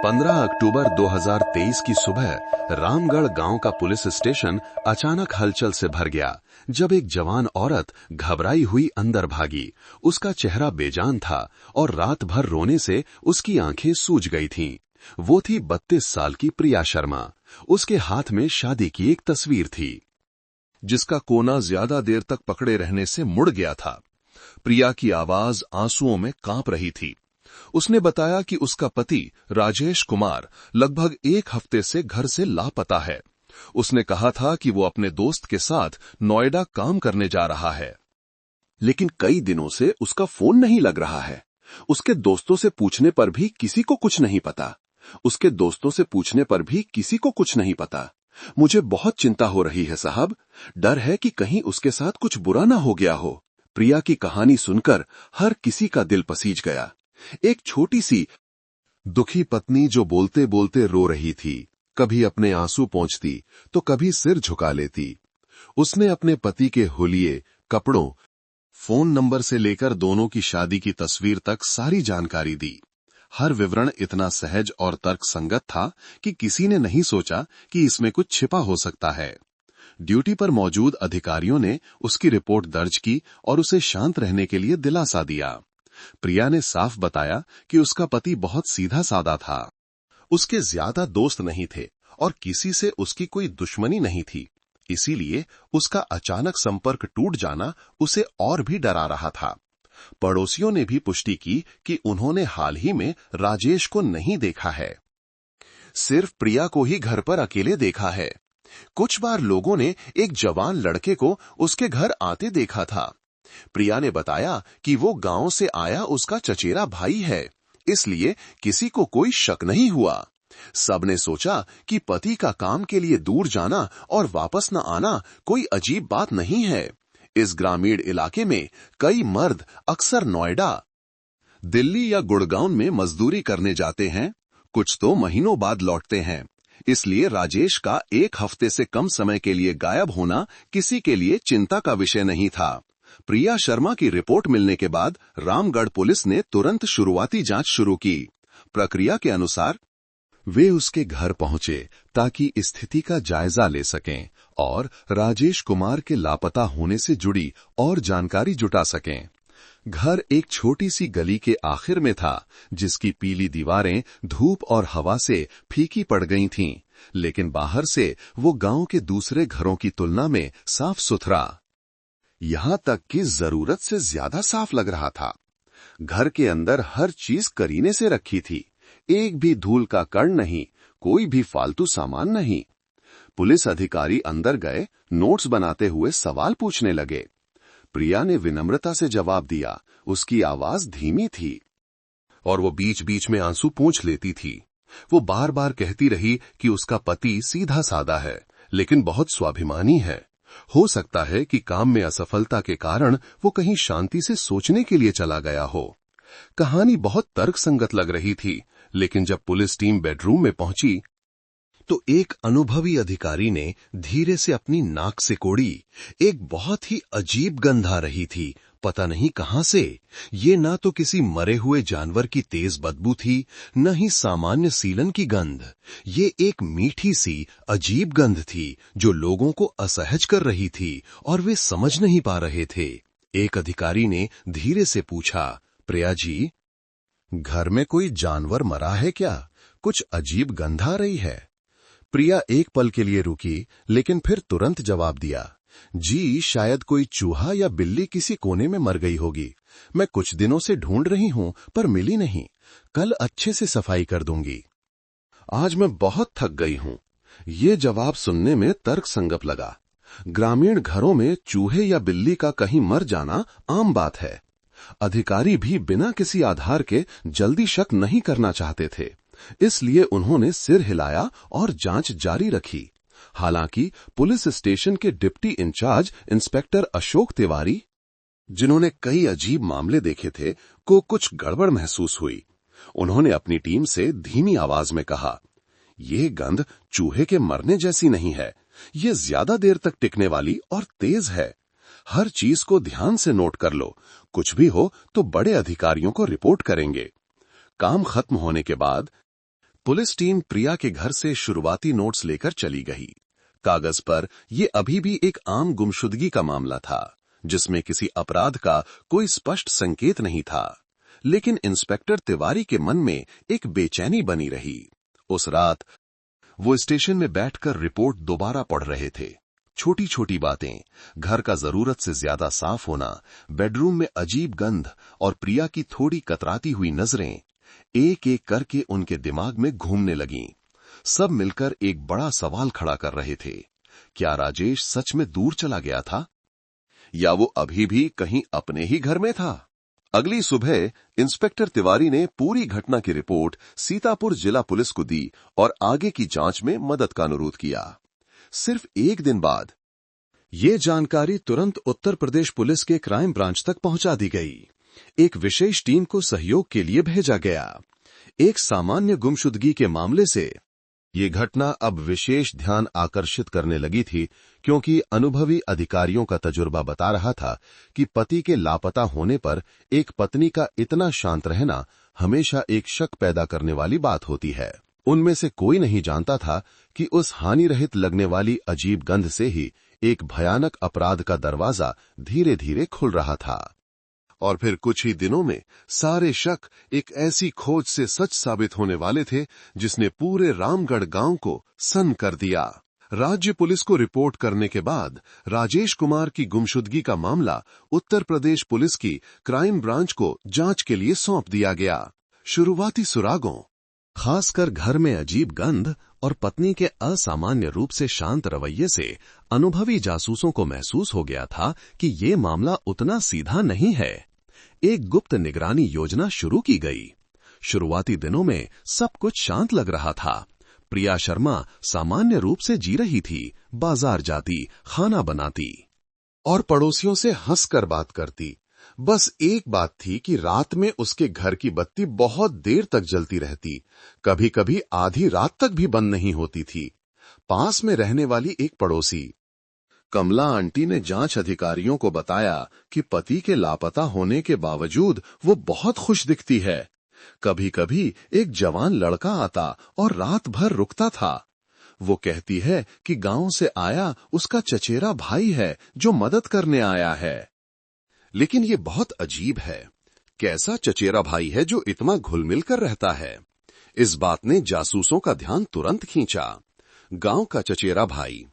15 अक्टूबर 2023 की सुबह रामगढ़ गांव का पुलिस स्टेशन अचानक हलचल से भर गया जब एक जवान औरत घबराई हुई अंदर भागी। उसका चेहरा बेजान था और रात भर रोने से उसकी आंखें सूज गई थीं। वो थी 32 साल की प्रिया शर्मा। उसके हाथ में शादी की एक तस्वीर थी जिसका कोना ज्यादा देर तक पकड़े रहने से मुड़ गया था। प्रिया की आवाज आंसुओं में कांप रही थी। उसने बताया कि उसका पति राजेश कुमार लगभग एक हफ्ते से घर से लापता है। उसने कहा था कि वो अपने दोस्त के साथ नोएडा काम करने जा रहा है, लेकिन कई दिनों से उसका फोन नहीं लग रहा है। उसके दोस्तों से पूछने पर भी किसी को कुछ नहीं पता। मुझे बहुत चिंता हो रही है साहब। डर है कि कहीं उसके साथ कुछ बुरा ना हो गया हो। प्रिया की कहानी सुनकर हर किसी का दिल पसीज गया। एक छोटी सी दुखी पत्नी जो बोलते बोलते रो रही थी, कभी अपने आंसू पोंछती तो कभी सिर झुका लेती। उसने अपने पति के हुलिये, कपड़ों, फोन नंबर से लेकर दोनों की शादी की तस्वीर तक सारी जानकारी दी। हर विवरण इतना सहज और तर्कसंगत था कि किसी ने नहीं सोचा कि इसमें कुछ छिपा हो सकता है। ड्यूटी पर मौजूद अधिकारियों ने उसकी रिपोर्ट दर्ज की और उसे शांत रहने के लिए दिलासा दिया। प्रिया ने साफ बताया कि उसका पति बहुत सीधा सादा था। उसके ज्यादा दोस्त नहीं थे और किसी से उसकी कोई दुश्मनी नहीं थी। इसीलिए उसका अचानक संपर्क टूट जाना उसे और भी डरा रहा था। पड़ोसियों ने भी पुष्टि की कि उन्होंने हाल ही में राजेश को नहीं देखा है, सिर्फ प्रिया को ही घर पर अकेले देखा है। कुछ बार लोगों ने एक जवान लड़के को उसके घर आते देखा था। प्रिया ने बताया कि वो गांव से आया उसका चचेरा भाई है, इसलिए किसी को कोई शक नहीं हुआ। सबने सोचा कि पति का काम के लिए दूर जाना और वापस न आना कोई अजीब बात नहीं है। इस ग्रामीण इलाके में कई मर्द अक्सर नोएडा, दिल्ली या गुड़गांव में मजदूरी करने जाते हैं, कुछ तो महीनों बाद लौटते हैं। इसलिए राजेश का एक हफ्ते से कम समय के लिए गायब होना किसी के लिए चिंता का विषय नहीं था। प्रिया शर्मा की रिपोर्ट मिलने के बाद रामगढ़ पुलिस ने तुरंत शुरुआती जांच शुरू की। प्रक्रिया के अनुसार वे उसके घर पहुंचे ताकि स्थिति का जायजा ले सकें और राजेश कुमार के लापता होने से जुड़ी और जानकारी जुटा सकें। घर एक छोटी सी गली के आखिर में था, जिसकी पीली दीवारें धूप और हवा से फीकी पड़ गई थीं, लेकिन बाहर से वो गांव के दूसरे घरों की तुलना में साफ सुथरा, यहां तक कि जरूरत से ज्यादा साफ लग रहा था। घर के अंदर हर चीज करीने से रखी थी, एक भी धूल का कण नहीं, कोई भी फालतू सामान नहीं। पुलिस अधिकारी अंदर गए, नोट्स बनाते हुए सवाल पूछने लगे। प्रिया ने विनम्रता से जवाब दिया। उसकी आवाज धीमी थी और वो बीच बीच में आंसू पोंछ लेती थी। वो बार बार कहती रही कि उसका पति सीधा सादा है, लेकिन बहुत स्वाभिमानी है। हो सकता है कि काम में असफलता के कारण वो कहीं शांति से सोचने के लिए चला गया हो। कहानी बहुत तर्कसंगत लग रही थी, लेकिन जब पुलिस टीम बेडरूम में पहुंची तो एक अनुभवी अधिकारी ने धीरे से अपनी नाक से कोड़ी। एक बहुत ही अजीब गंध आ रही थी, पता नहीं कहां से। ये ना तो किसी मरे हुए जानवर की तेज बदबू थी, न ही सामान्य सीलन की गंध। ये एक मीठी सी अजीब गंध थी जो लोगों को असहज कर रही थी और वे समझ नहीं पा रहे थे। एक अधिकारी ने धीरे से पूछा, प्रिया जी, घर में कोई जानवर मरा है क्या? कुछ अजीब गंध आ रही है। प्रिया एक पल के लिए रुकी, लेकिन फिर तुरंत जवाब दिया, जी, शायद कोई चूहा या बिल्ली किसी कोने में मर गई होगी। मैं कुछ दिनों से ढूंढ रही हूं पर मिली नहीं। कल अच्छे से सफाई कर दूंगी। आज मैं बहुत थक गई हूं। ये जवाब सुनने में तर्कसंगत लगा। ग्रामीण घरों में चूहे या बिल्ली का कहीं मर जाना आम बात है। अधिकारी भी बिना किसी आधार के जल्दी शक नहीं करना चाहते थे, इसलिए उन्होंने सिर हिलाया और जांच जारी रखी। हालांकि पुलिस स्टेशन के deputy incharge inspector Ashok Tiwari, जिन्होंने कई अजीब मामले देखे थे, को कुछ गड़बड़ महसूस हुई। उन्होंने अपनी टीम से धीमी आवाज में कहा, यह गंध चूहे के मरने जैसी नहीं है। ये ज्यादा देर तक टिकने वाली और तेज है। हर चीज को ध्यान से नोट कर लो। कुछ भी हो तो बड़े अधिकारियों को रिपोर्ट करेंगे। काम खत्म होने के बाद पुलिस टीम प्रिया के घर से शुरुआती नोट्स लेकर चली गई। कागज पर यह अभी भी एक आम गुमशुदगी का मामला था, जिसमें किसी अपराध का कोई स्पष्ट संकेत नहीं था। लेकिन इंस्पेक्टर तिवारी के मन में एक बेचैनी बनी रही। उस रात वो स्टेशन में बैठकर रिपोर्ट दोबारा पढ़ रहे थे। छोटी छोटी बातें, घर का जरूरत से ज्यादा साफ होना, बेडरूम में अजीब गंध और प्रिया की थोड़ी कतराती हुई नजरें एक एक करके उनके दिमाग में घूमने लगीं। सब मिलकर एक बड़ा सवाल खड़ा कर रहे थे। क्या राजेश सच में दूर चला गया था, या वो अभी भी कहीं अपने ही घर में था? अगली सुबह इंस्पेक्टर तिवारी ने पूरी घटना की रिपोर्ट सीतापुर जिला पुलिस को दी और आगे की जांच में मदद का अनुरोध किया। सिर्फ एक दिन बाद ये जानकारी तुरंत उत्तर प्रदेश पुलिस के क्राइम ब्रांच तक पहुंचा दी गई। एक विशेष टीम को सहयोग के लिए भेजा गया। एक सामान्य गुमशुदगी के मामले से ये घटना अब विशेष ध्यान आकर्षित करने लगी थी, क्योंकि अनुभवी अधिकारियों का तजुर्बा बता रहा था कि पति के लापता होने पर एक पत्नी का इतना शांत रहना हमेशा एक शक पैदा करने वाली बात होती है। उनमें से कोई नहीं जानता था कि उस हानि रहित लगने वाली अजीब गंध से ही एक भयानक अपराध का दरवाजा धीरे धीरे खुल रहा था। और फिर कुछ ही दिनों में सारे शक एक ऐसी खोज से सच साबित होने वाले थे जिसने पूरे रामगढ़ गांव को सन्न कर दिया। राज्य पुलिस को रिपोर्ट करने के बाद राजेश कुमार की गुमशुदगी का मामला उत्तर प्रदेश पुलिस की क्राइम ब्रांच को जांच के लिए सौंप दिया गया। शुरुआती सुरागों, खासकर घर में अजीब गंध और पत्नी के असामान्य रूप से शांत रवैये से अनुभवी जासूसों को महसूस हो गया था कि ये मामला उतना सीधा नहीं है। एक गुप्त निगरानी योजना शुरू की गई। शुरुआती दिनों में सब कुछ शांत लग रहा था। प्रिया शर्मा सामान्य रूप से जी रही थी, बाजार जाती, खाना बनाती और पड़ोसियों से हंसकर बात करती। बस एक बात थी कि रात में उसके घर की बत्ती बहुत देर तक जलती रहती, कभी कभी आधी रात तक भी बंद नहीं होती थी। पास में रहने वाली एक पड़ोसी कमला आंटी ने जांच अधिकारियों को बताया कि पति के लापता होने के बावजूद वो बहुत खुश दिखती है। कभी कभी एक जवान लड़का आता और रात भर रुकता था। वो कहती है कि गांव से आया उसका चचेरा भाई है जो मदद करने आया है। लेकिन ये बहुत अजीब है, कैसा चचेरा भाई है जो इतना घुल मिल कर रहता है? इस बात ने जासूसों का ध्यान तुरंत खींचा। गांव का चचेरा भाई,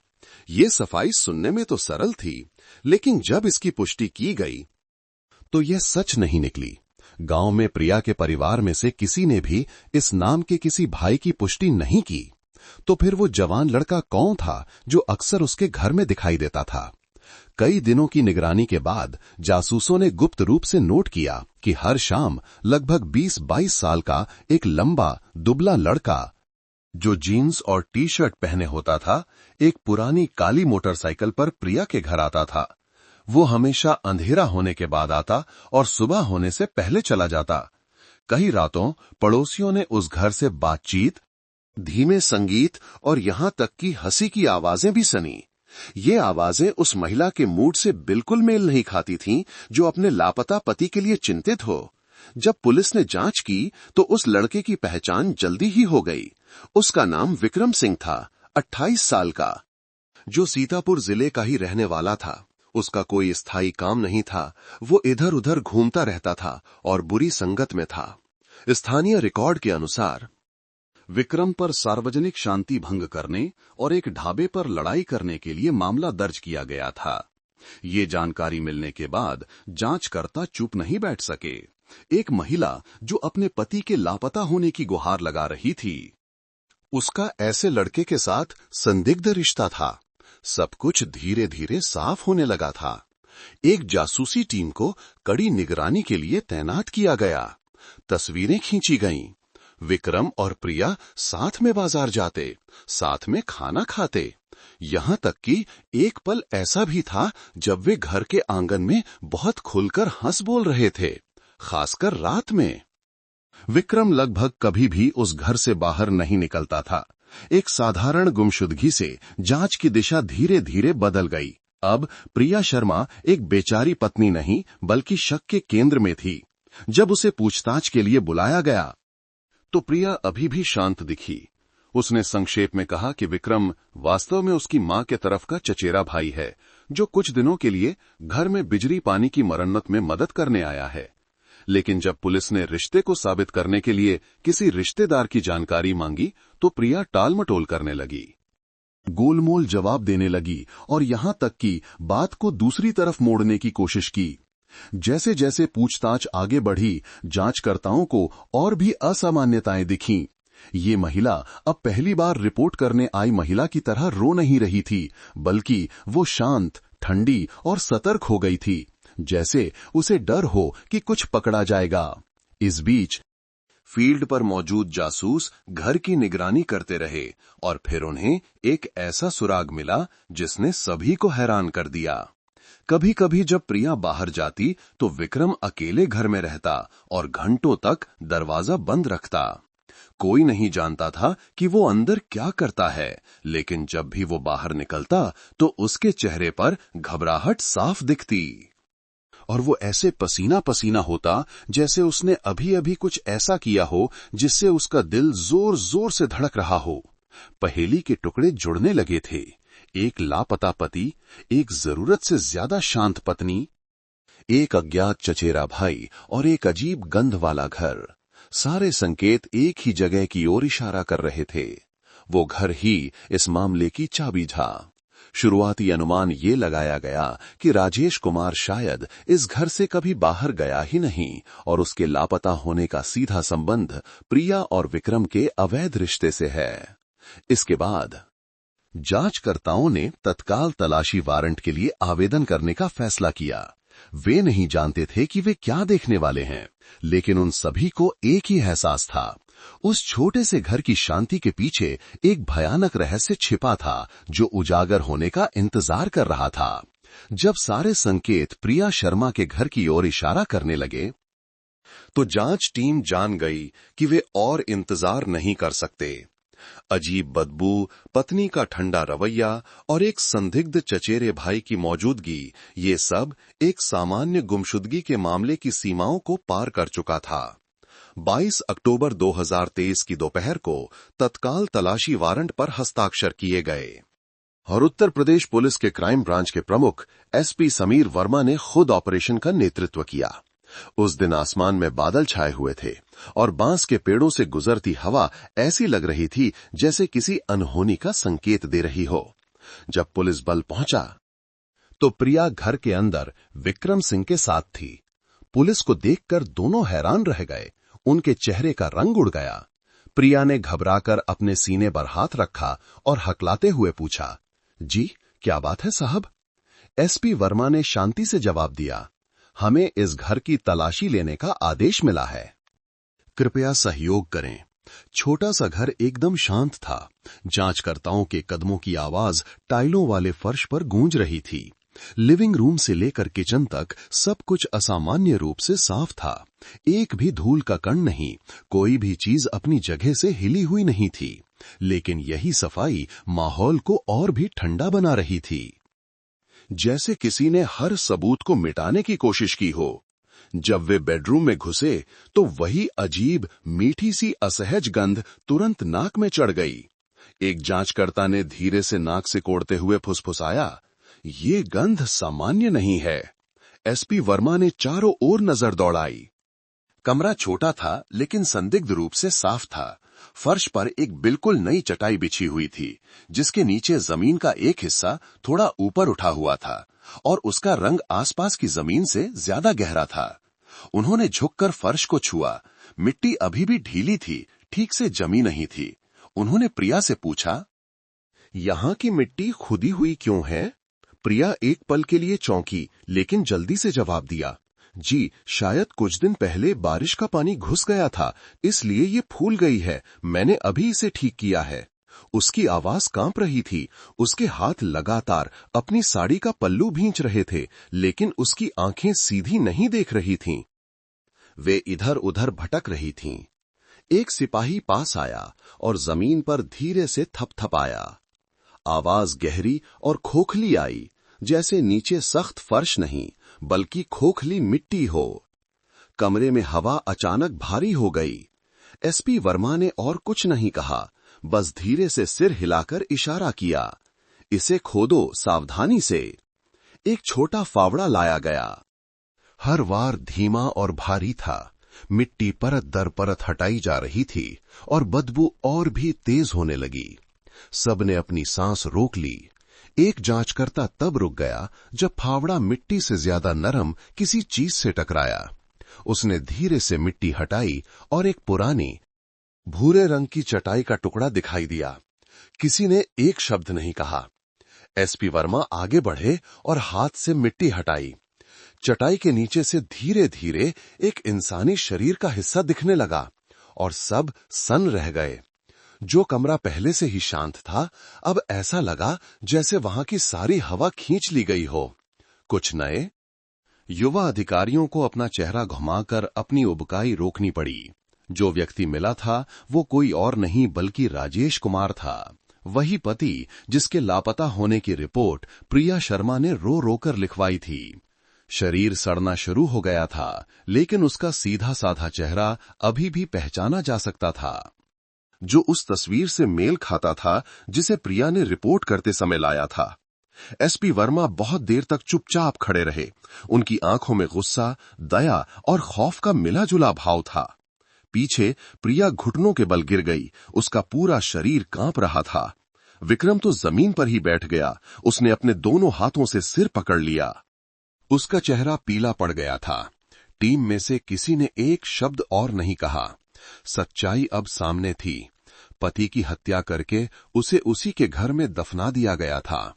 ये सफाई सुनने में तो सरल थी, लेकिन जब इसकी पुष्टि की गई तो यह सच नहीं निकली। गांव में प्रिया के परिवार में से किसी ने भी इस नाम के किसी भाई की पुष्टि नहीं की। तो फिर वो जवान लड़का कौन था जो अक्सर उसके घर में दिखाई देता था? कई दिनों की निगरानी के बाद जासूसों ने गुप्त रूप से नोट किया कि हर शाम लगभग 20-22 साल का एक लंबा दुबला लड़का जो जीन्स और टी शर्ट पहने होता था, एक पुरानी काली मोटरसाइकिल पर प्रिया के घर आता था। वो हमेशा अंधेरा होने के बाद आता और सुबह होने से पहले चला जाता। कई रातों पड़ोसियों ने उस घर से बातचीत, धीमे संगीत और यहां तक कि हंसी की आवाजें भी सुनी। ये आवाजें उस महिला के मूड से बिल्कुल मेल नहीं खाती थीं जो अपने लापता पति के लिए चिंतित हो। जब पुलिस ने जांच की तो उस लड़के की पहचान जल्दी ही हो गई। उसका नाम विक्रम सिंह था, 28 साल का, जो सीतापुर जिले का ही रहने वाला था। उसका कोई स्थायी काम नहीं था, वो इधर उधर घूमता रहता था और बुरी संगत में था। स्थानीय रिकॉर्ड के अनुसार विक्रम पर सार्वजनिक शांति भंग करने और एक ढाबे पर लड़ाई करने के लिए मामला दर्ज किया गया था। ये जानकारी मिलने के बाद जांचकर्ता चुप नहीं बैठ सके। एक महिला जो अपने पति के लापता होने की गुहार लगा रही थी, उसका ऐसे लड़के के साथ संदिग्ध रिश्ता था। सब कुछ धीरे धीरे साफ होने लगा था। एक जासूसी टीम को कड़ी निगरानी के लिए तैनात किया गया। तस्वीरें खींची गईं। विक्रम और प्रिया साथ में बाजार जाते, साथ में खाना खाते। यहां तक कि एक पल ऐसा भी था जब वे घर के आंगन में बहुत खुलकर हंस बोल रहे थे, खासकर रात में। विक्रम लगभग कभी भी उस घर से बाहर नहीं निकलता था। एक साधारण गुमशुदगी से जांच की दिशा धीरे धीरे बदल गई। अब प्रिया शर्मा एक बेचारी पत्नी नहीं बल्कि शक के केंद्र में थी। जब उसे पूछताछ के लिए बुलाया गया तो प्रिया अभी भी शांत दिखी। उसने संक्षेप में कहा कि विक्रम वास्तव में उसकी मां के तरफ का चचेरा भाई है, जो कुछ दिनों के लिए घर में बिजली पानी की मरम्मत में मदद करने आया है। लेकिन जब पुलिस ने रिश्ते को साबित करने के लिए किसी रिश्तेदार की जानकारी मांगी तो प्रिया टालमटोल करने लगी, गोलमोल जवाब देने लगी और यहां तक कि बात को दूसरी तरफ मोड़ने की कोशिश की। जैसे जैसे पूछताछ आगे बढ़ी, जांचकर्ताओं को और भी असामान्यताएं दिखीं। ये महिला अब पहली बार रिपोर्ट करने आई महिला की तरह रो नहीं रही थी, बल्कि वो शांत, ठंडी और सतर्क हो गई थी, जैसे उसे डर हो कि कुछ पकड़ा जाएगा। इस बीच फील्ड पर मौजूद जासूस घर की निगरानी करते रहे और फिर उन्हें एक ऐसा सुराग मिला जिसने सभी को हैरान कर दिया। कभी कभी जब प्रिया बाहर जाती तो विक्रम अकेले घर में रहता और घंटों तक दरवाजा बंद रखता। कोई नहीं जानता था कि वो अंदर क्या करता है, लेकिन जब भी वो बाहर निकलता तो उसके चेहरे पर घबराहट साफ दिखती और वो ऐसे पसीना पसीना होता जैसे उसने अभी अभी कुछ ऐसा किया हो जिससे उसका दिल जोर जोर से धड़क रहा हो। पहेली के टुकड़े जुड़ने लगे थे, एक लापता पति, एक जरूरत से ज्यादा शांत पत्नी, एक अज्ञात चचेरा भाई और एक अजीब गंध वाला घर। सारे संकेत एक ही जगह की ओर इशारा कर रहे थे। वो घर ही इस मामले की चाबी था। शुरुआती अनुमान ये लगाया गया कि राजेश कुमार शायद इस घर से कभी बाहर गया ही नहीं और उसके लापता होने का सीधा संबंध प्रिया और विक्रम के अवैध रिश्ते से है। इसके बाद जांचकर्ताओं ने तत्काल तलाशी वारंट के लिए आवेदन करने का फैसला किया। वे नहीं जानते थे कि वे क्या देखने वाले हैं, लेकिन उन सभी को एक ही एहसास था, उस छोटे से घर की शांति के पीछे एक भयानक रहस्य छिपा था जो उजागर होने का इंतजार कर रहा था। जब सारे संकेत प्रिया शर्मा के घर की ओर इशारा करने लगे तो जांच टीम जान गई कि वे और इंतजार नहीं कर सकते। अजीब बदबू, पत्नी का ठंडा रवैया और एक संदिग्ध चचेरे भाई की मौजूदगी, ये सब एक सामान्य गुमशुदगी के मामले की सीमाओं को पार कर चुका था। 22 अक्टूबर 2023 की दोपहर को तत्काल तलाशी वारंट पर हस्ताक्षर किए गए और उत्तर प्रदेश पुलिस के क्राइम ब्रांच के प्रमुख एसपी समीर वर्मा ने खुद ऑपरेशन का नेतृत्व किया। उस दिन आसमान में बादल छाए हुए थे और बांस के पेड़ों से गुजरती हवा ऐसी लग रही थी जैसे किसी अनहोनी का संकेत दे रही हो। जब पुलिस बल पहुंचा तो प्रिया घर के अंदर विक्रम सिंह के साथ थी। पुलिस को देखकर दोनों हैरान रह गए, उनके चेहरे का रंग उड़ गया। प्रिया ने घबराकर अपने सीने पर हाथ रखा और हकलाते हुए पूछा, जी क्या बात है साहब? एसपी वर्मा ने शांति से जवाब दिया, हमें इस घर की तलाशी लेने का आदेश मिला है, कृपया सहयोग करें। छोटा सा घर एकदम शांत था। जांचकर्ताओं के कदमों की आवाज टाइलों वाले फर्श पर गूंज रही थी। लिविंग रूम से लेकर किचन तक सब कुछ असामान्य रूप से साफ था। एक भी धूल का कण नहीं, कोई भी चीज अपनी जगह से हिली हुई नहीं थी। लेकिन यही सफाई माहौल को और भी ठंडा बना रही थी, जैसे किसी ने हर सबूत को मिटाने की कोशिश की हो। जब वे बेडरूम में घुसे तो वही अजीब मीठी सी असहज गंध तुरंत नाक में चढ़ गई। एक जांचकर्ता ने धीरे से नाक से कोड़ते हुए फुसफुसाया, ये गंध सामान्य नहीं है। एसपी वर्मा ने चारों ओर नजर दौड़ाई। कमरा छोटा था लेकिन संदिग्ध रूप से साफ था। फर्श पर एक बिल्कुल नई चटाई बिछी हुई थी, जिसके नीचे जमीन का एक हिस्सा थोड़ा ऊपर उठा हुआ था और उसका रंग आसपास की जमीन से ज्यादा गहरा था। उन्होंने झुककर फर्श को छुआ। मिट्टी अभी भी ढीली थी, ठीक से जमी नहीं थी। उन्होंने प्रिया से पूछा, यहां की मिट्टी खुदी हुई क्यों है? प्रिया एक पल के लिए चौंकी, लेकिन जल्दी से जवाब दिया, जी शायद कुछ दिन पहले बारिश का पानी घुस गया था, इसलिए ये फूल गई है। मैंने अभी इसे ठीक किया है। उसकी आवाज कांप रही थी। उसके हाथ लगातार अपनी साड़ी का पल्लू भींच रहे थे, लेकिन उसकी आंखें सीधी नहीं देख रही थीं। वे इधर उधर भटक रही थीं। एक सिपाही पास आया और जमीन पर धीरे से थपथपाया। आवाज गहरी और खोखली आई, जैसे नीचे सख्त फर्श नहीं बल्कि खोखली मिट्टी हो। कमरे में हवा अचानक भारी हो गई। एसपी वर्मा ने और कुछ नहीं कहा, बस धीरे से सिर हिलाकर इशारा किया, इसे खोदो सावधानी से। एक छोटा फावड़ा लाया गया। हर वार धीमा और भारी था। मिट्टी परत दर परत हटाई जा रही थी और बदबू और भी तेज होने लगी। सबने अपनी सांस रोक ली। एक जांचकर्ता तब रुक गया जब फावड़ा मिट्टी से ज्यादा नरम किसी चीज से टकराया। उसने धीरे से मिट्टी हटाई और एक पुरानी भूरे रंग की चटाई का टुकड़ा दिखाई दिया। किसी ने एक शब्द नहीं कहा। एसपी वर्मा आगे बढ़े और हाथ से मिट्टी हटाई। चटाई के नीचे से धीरे धीरे एक इंसानी शरीर का हिस्सा दिखने लगा और सब सन्न रह गए। जो कमरा पहले से ही शांत था, अब ऐसा लगा जैसे वहां की सारी हवा खींच ली गई हो। कुछ नए युवा अधिकारियों को अपना चेहरा घुमाकर अपनी उबकाई रोकनी पड़ी। जो व्यक्ति मिला था वो कोई और नहीं बल्कि राजेश कुमार था, वही पति जिसके लापता होने की रिपोर्ट प्रिया शर्मा ने रो रोकर लिखवाई थी। शरीर सड़ना शुरू हो गया था, लेकिन उसका सीधा साधा चेहरा अभी भी पहचाना जा सकता था, जो उस तस्वीर से मेल खाता था जिसे प्रिया ने रिपोर्ट करते समय लाया था। एसपी वर्मा बहुत देर तक चुपचाप खड़े रहे। उनकी आंखों में गुस्सा, दया और खौफ का मिला जुला भाव था। पीछे प्रिया घुटनों के बल गिर गई। उसका पूरा शरीर कांप रहा था। विक्रम तो जमीन पर ही बैठ गया। उसने अपने दोनों हाथों से सिर पकड़ लिया। उसका चेहरा पीला पड़ गया था। टीम में से किसी ने एक शब्द और नहीं कहा। सच्चाई अब सामने थी। पति की हत्या करके उसे उसी के घर में दफना दिया गया था।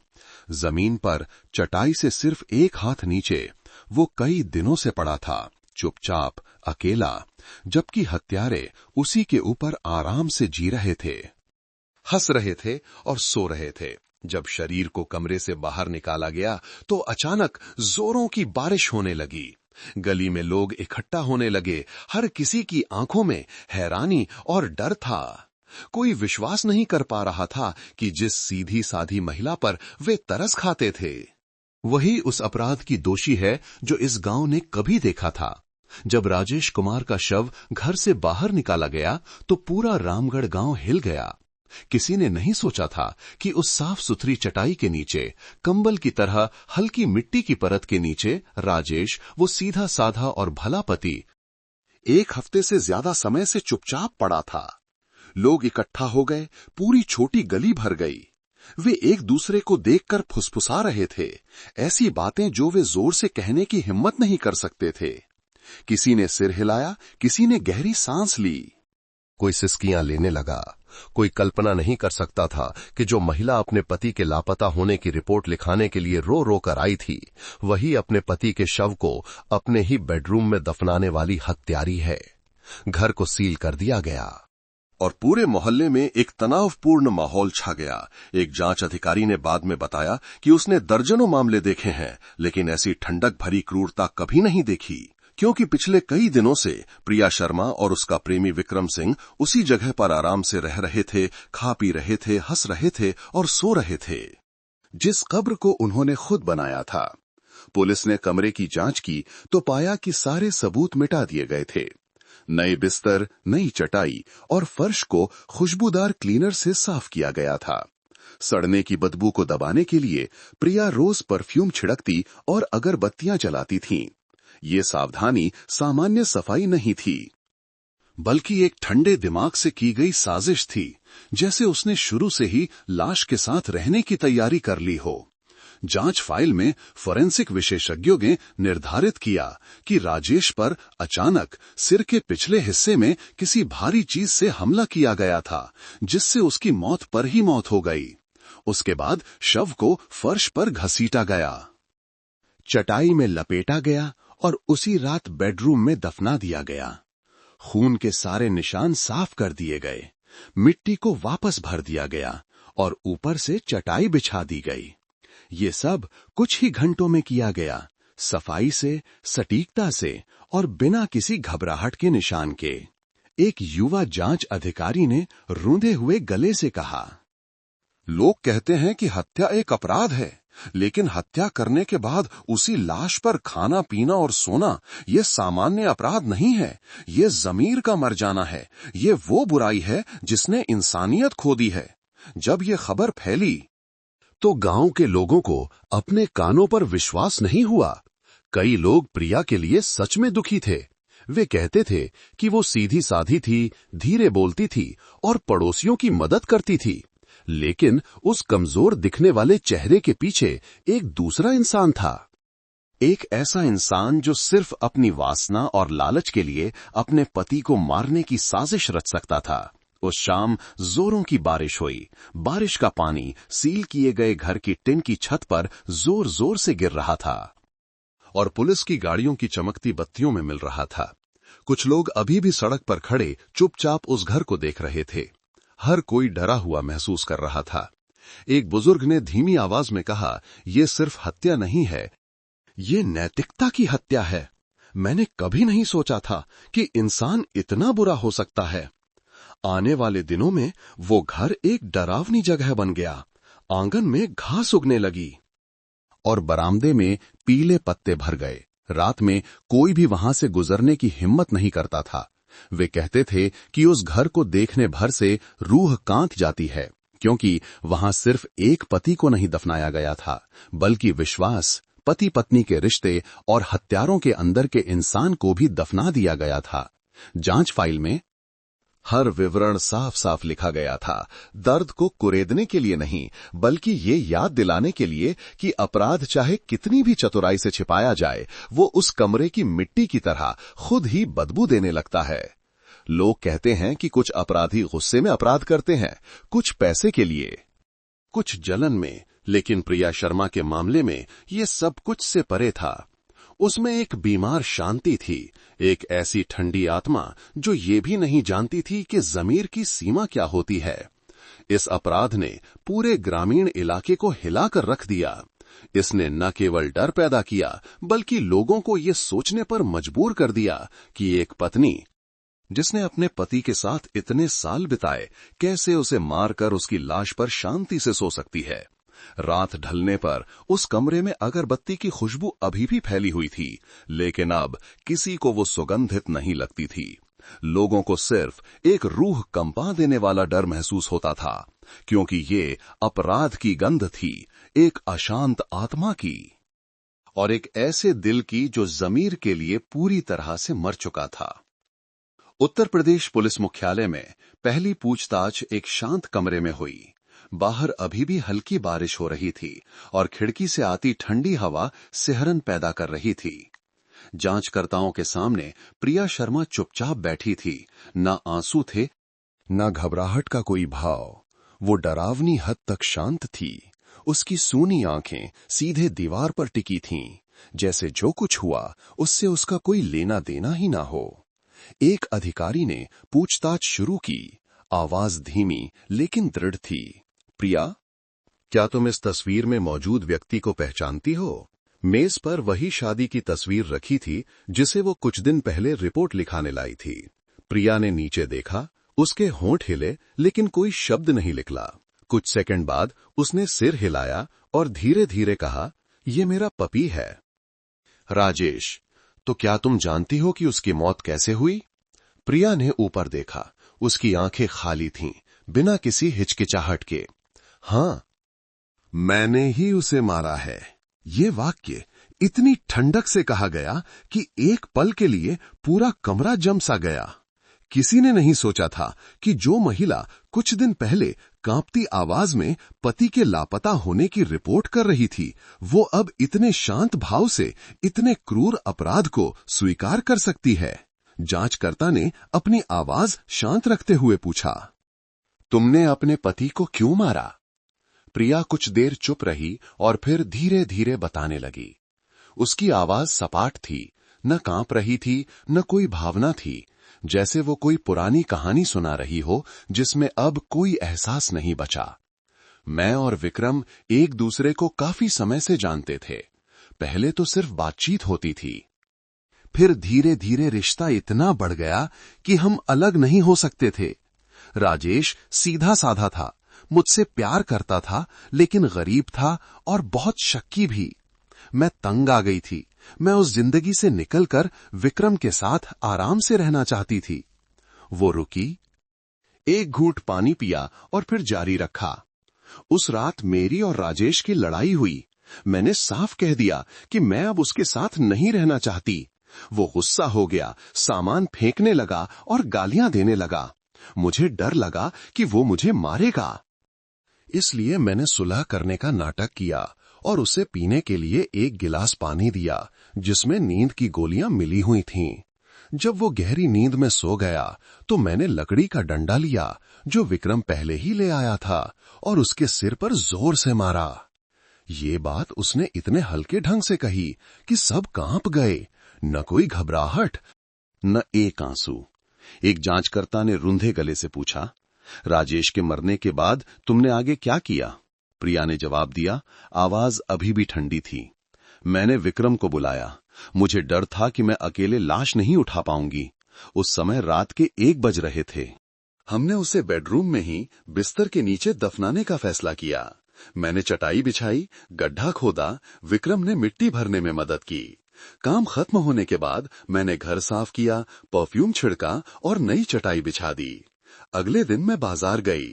जमीन पर चटाई से सिर्फ एक हाथ नीचे वो कई दिनों से पड़ा था, चुपचाप, अकेला, जबकि हत्यारे उसी के ऊपर आराम से जी रहे थे, हंस रहे थे और सो रहे थे। जब शरीर को कमरे से बाहर निकाला गया तो अचानक जोरों की बारिश होने लगी। गली में लोग इकट्ठा होने लगे। हर किसी की आंखों में हैरानी और डर था। कोई विश्वास नहीं कर पा रहा था कि जिस सीधी साधी महिला पर वे तरस खाते थे, वही उस अपराध की दोषी है जो इस गांव ने कभी देखा था। जब राजेश कुमार का शव घर से बाहर निकाला गया तो पूरा रामगढ़ गांव हिल गया। किसी ने नहीं सोचा था कि उस साफ सुथरी चटाई के नीचे, कंबल की तरह हल्की मिट्टी की परत के नीचे, राजेश, वो सीधा साधा और भला पति, एक हफ्ते से ज्यादा समय से चुपचाप पड़ा था। लोग इकट्ठा हो गए। पूरी छोटी गली भर गई। वे एक दूसरे को देखकर फुसफुसा रहे थे, ऐसी बातें जो वे जोर से कहने की हिम्मत नहीं कर सकते थे। किसी ने सिर हिलाया, किसी ने गहरी सांस ली, कोई सिसकियां लेने लगा। कोई कल्पना नहीं कर सकता था कि जो महिला अपने पति के लापता होने की रिपोर्ट लिखाने के लिए रो रो कर आई थी, वही अपने पति के शव को अपने ही बेडरूम में दफनाने वाली हत्यारी है। घर को सील कर दिया गया और पूरे मोहल्ले में एक तनावपूर्ण माहौल छा गया। एक जांच अधिकारी ने बाद में बताया कि उसने दर्जनों मामले देखे हैं, लेकिन ऐसी ठंडक भरी क्रूरता कभी नहीं देखी, क्योंकि पिछले कई दिनों से प्रिया शर्मा और उसका प्रेमी विक्रम सिंह उसी जगह पर आराम से रह रहे थे, खा पी रहे थे, हंस रहे थे और सो रहे थे, जिस कब्र को उन्होंने खुद बनाया था। पुलिस ने कमरे की जांच की तो पाया कि सारे सबूत मिटा दिए गए थे। नए बिस्तर, नई चटाई और फर्श को खुशबूदार क्लीनर से साफ किया गया था। सड़ने की बदबू को दबाने के लिए प्रिया रोज परफ्यूम छिड़कती और अगरबत्तियां जलाती थीं। ये सावधानी सामान्य सफाई नहीं थी, बल्कि एक ठंडे दिमाग से की गई साजिश थी, जैसे उसने शुरू से ही लाश के साथ रहने की तैयारी कर ली हो। जांच फाइल में फोरेंसिक विशेषज्ञों ने निर्धारित किया कि राजेश पर अचानक सिर के पिछले हिस्से में किसी भारी चीज से हमला किया गया था, जिससे उसकी मौत पर ही मौत हो गई। उसके बाद शव को फर्श पर घसीटा गया, चटाई में लपेटा गया और उसी रात बेडरूम में दफना दिया गया। खून के सारे निशान साफ कर दिए गए, मिट्टी को वापस भर दिया गया और ऊपर से चटाई बिछा दी गई। ये सब कुछ ही घंटों में किया गया, सफाई से, सटीकता से और बिना किसी घबराहट के निशान के। एक युवा जांच अधिकारी ने रूंधे हुए गले से कहा, लोग कहते हैं कि हत्या एक अपराध है, लेकिन हत्या करने के बाद उसी लाश पर खाना पीना और सोना ये सामान्य अपराध नहीं है, ये ज़मीर का मर जाना है। ये वो बुराई है जिसने इंसानियत खो दी है। जब ये खबर फैली तो गांव के लोगों को अपने कानों पर विश्वास नहीं हुआ। कई लोग प्रिया के लिए सच में दुखी थे। वे कहते थे कि वो सीधी साधी थी, धीरे बोलती थी और पड़ोसियों की मदद करती थी। लेकिन उस कमजोर दिखने वाले चेहरे के पीछे एक दूसरा इंसान था। एक ऐसा इंसान जो सिर्फ अपनी वासना और लालच के लिए अपने पति को मारने की साजिश रच सकता था। उस शाम जोरों की बारिश हुई। बारिश का पानी सील किए गए घर की टिन की छत पर जोर जोर से गिर रहा था और पुलिस की गाड़ियों की चमकती बत्तियों में मिल रहा था। कुछ लोग अभी भी सड़क पर खड़े चुपचाप उस घर को देख रहे थे। हर कोई डरा हुआ महसूस कर रहा था। एक बुजुर्ग ने धीमी आवाज में कहा, "ये सिर्फ हत्या नहीं है, ये नैतिकता की हत्या है। मैंने कभी नहीं सोचा था कि इंसान इतना बुरा हो सकता है।" आने वाले दिनों में वो घर एक डरावनी जगह बन गया। आंगन में घास उगने लगी और बरामदे में पीले पत्ते भर गए। रात में कोई भी वहां से गुजरने की हिम्मत नहीं करता था। वे कहते थे कि उस घर को देखने भर से रूह कांप जाती है, क्योंकि वहां सिर्फ एक पति को नहीं दफनाया गया था, बल्कि विश्वास, पति पत्नी के रिश्ते और हत्यारों के अंदर के इंसान को भी दफना दिया गया था। जांच फाइल में हर विवरण साफ साफ लिखा गया था, दर्द को कुरेदने के लिए नहीं, बल्कि ये याद दिलाने के लिए कि अपराध चाहे कितनी भी चतुराई से छिपाया जाए, वो उस कमरे की मिट्टी की तरह खुद ही बदबू देने लगता है। लोग कहते हैं कि कुछ अपराधी गुस्से में अपराध करते हैं, कुछ पैसे के लिए, कुछ जलन में, लेकिन प्रिया शर्मा के मामले में ये सब कुछ से परे था। उसमें एक बीमार शांति थी, एक ऐसी ठंडी आत्मा जो ये भी नहीं जानती थी कि ज़मीर की सीमा क्या होती है। इस अपराध ने पूरे ग्रामीण इलाके को हिलाकर रख दिया। इसने न केवल डर पैदा किया, बल्कि लोगों को ये सोचने पर मजबूर कर दिया कि एक पत्नी जिसने अपने पति के साथ इतने साल बिताए, कैसे उसे मारकर उसकी लाश पर शांति से सो सकती है। रात ढलने पर उस कमरे में अगरबत्ती की खुशबू अभी भी फैली हुई थी, लेकिन अब किसी को वो सुगंधित नहीं लगती थी। लोगों को सिर्फ एक रूह कंपा देने वाला डर महसूस होता था, क्योंकि ये अपराध की गंध थी, एक अशांत आत्मा की और एक ऐसे दिल की जो ज़मीर के लिए पूरी तरह से मर चुका था। उत्तर प्रदेश पुलिस मुख्यालय में पहली पूछताछ एक शांत कमरे में हुई। बाहर अभी भी हल्की बारिश हो रही थी और खिड़की से आती ठंडी हवा सिहरन पैदा कर रही थी। जांचकर्ताओं के सामने प्रिया शर्मा चुपचाप बैठी थी। न आंसू थे, न घबराहट का कोई भाव। वो डरावनी हद तक शांत थी। उसकी सूनी आंखें सीधे दीवार पर टिकी थीं, जैसे जो कुछ हुआ उससे उसका कोई लेना देना ही ना हो। एक अधिकारी ने पूछताछ शुरू की। आवाज धीमी लेकिन दृढ़ थी। प्रिया, क्या तुम इस तस्वीर में मौजूद व्यक्ति को पहचानती हो? मेज पर वही शादी की तस्वीर रखी थी जिसे वो कुछ दिन पहले रिपोर्ट लिखाने लाई थी। प्रिया ने नीचे देखा, उसके होंठ हिले लेकिन कोई शब्द नहीं निकला। कुछ सेकंड बाद उसने सिर हिलाया और धीरे धीरे कहा, "ये मेरा पपी है।" राजेश, तो क्या तुम जानती हो कि उसकी मौत कैसे हुई? प्रिया ने ऊपर देखा। उसकी आंखें खाली थीं, बिना किसी हिचकिचाहट के। "हाँ, मैंने ही उसे मारा है।" ये वाक्य इतनी ठंडक से कहा गया कि एक पल के लिए पूरा कमरा जम सा गया। किसी ने नहीं सोचा था कि जो महिला कुछ दिन पहले कांपती आवाज में पति के लापता होने की रिपोर्ट कर रही थी, वो अब इतने शांत भाव से इतने क्रूर अपराध को स्वीकार कर सकती है। जांचकर्ता ने अपनी आवाज शांत रखते हुए पूछा, "तुमने अपने पति को क्यों मारा?" प्रिया कुछ देर चुप रही और फिर धीरे धीरे बताने लगी। उसकी आवाज सपाट थी, न कांप रही थी, न कोई भावना थी, जैसे वो कोई पुरानी कहानी सुना रही हो जिसमें अब कोई एहसास नहीं बचा। "मैं और विक्रम एक दूसरे को काफी समय से जानते थे। पहले तो सिर्फ बातचीत होती थी, फिर धीरे धीरे रिश्ता इतना बढ़ गया कि हम अलग नहीं हो सकते थे। राजेश सीधा साधा था, मुझसे प्यार करता था, लेकिन गरीब था और बहुत शक्की भी। मैं तंग आ गई थी। मैं उस जिंदगी से निकलकर विक्रम के साथ आराम से रहना चाहती थी। वो रुकी, एक घूंट पानी पिया और फिर जारी रखा। उस रात मेरी और राजेश की लड़ाई हुई। मैंने साफ कह दिया कि मैं अब उसके साथ नहीं रहना चाहती। वो गुस्सा हो गया, सामान फेंकने लगा और गालियां देने लगा। मुझे डर लगा कि वो मुझे मारेगा। इसलिए मैंने सुलह करने का नाटक किया और उसे पीने के लिए एक गिलास पानी दिया, जिसमें नींद की गोलियां मिली हुई थीं। जब वो गहरी नींद में सो गया तो मैंने लकड़ी का डंडा लिया जो विक्रम पहले ही ले आया था और उसके सिर पर जोर से मारा। ये बात उसने इतने हल्के ढंग से कही कि सब कांप गए। न कोई घबराहट, न एक आंसू। एक जांचकर्ता ने रुंधे गले से पूछा, राजेश के मरने के बाद तुमने आगे क्या किया? प्रिया ने जवाब दिया, आवाज अभी भी ठंडी थी। मैंने विक्रम को बुलाया। मुझे डर था कि मैं अकेले लाश नहीं उठा पाऊंगी। उस समय रात के 1 बज रहे थे। हमने उसे बेडरूम में ही बिस्तर के नीचे दफनाने का फैसला किया। मैंने चटाई बिछाई, गड्ढा खोदा, विक्रम ने मिट्टी भरने में मदद की। काम खत्म होने के बाद मैंने घर साफ किया, परफ्यूम छिड़का और नई चटाई बिछा दी। अगले दिन मैं बाजार गई,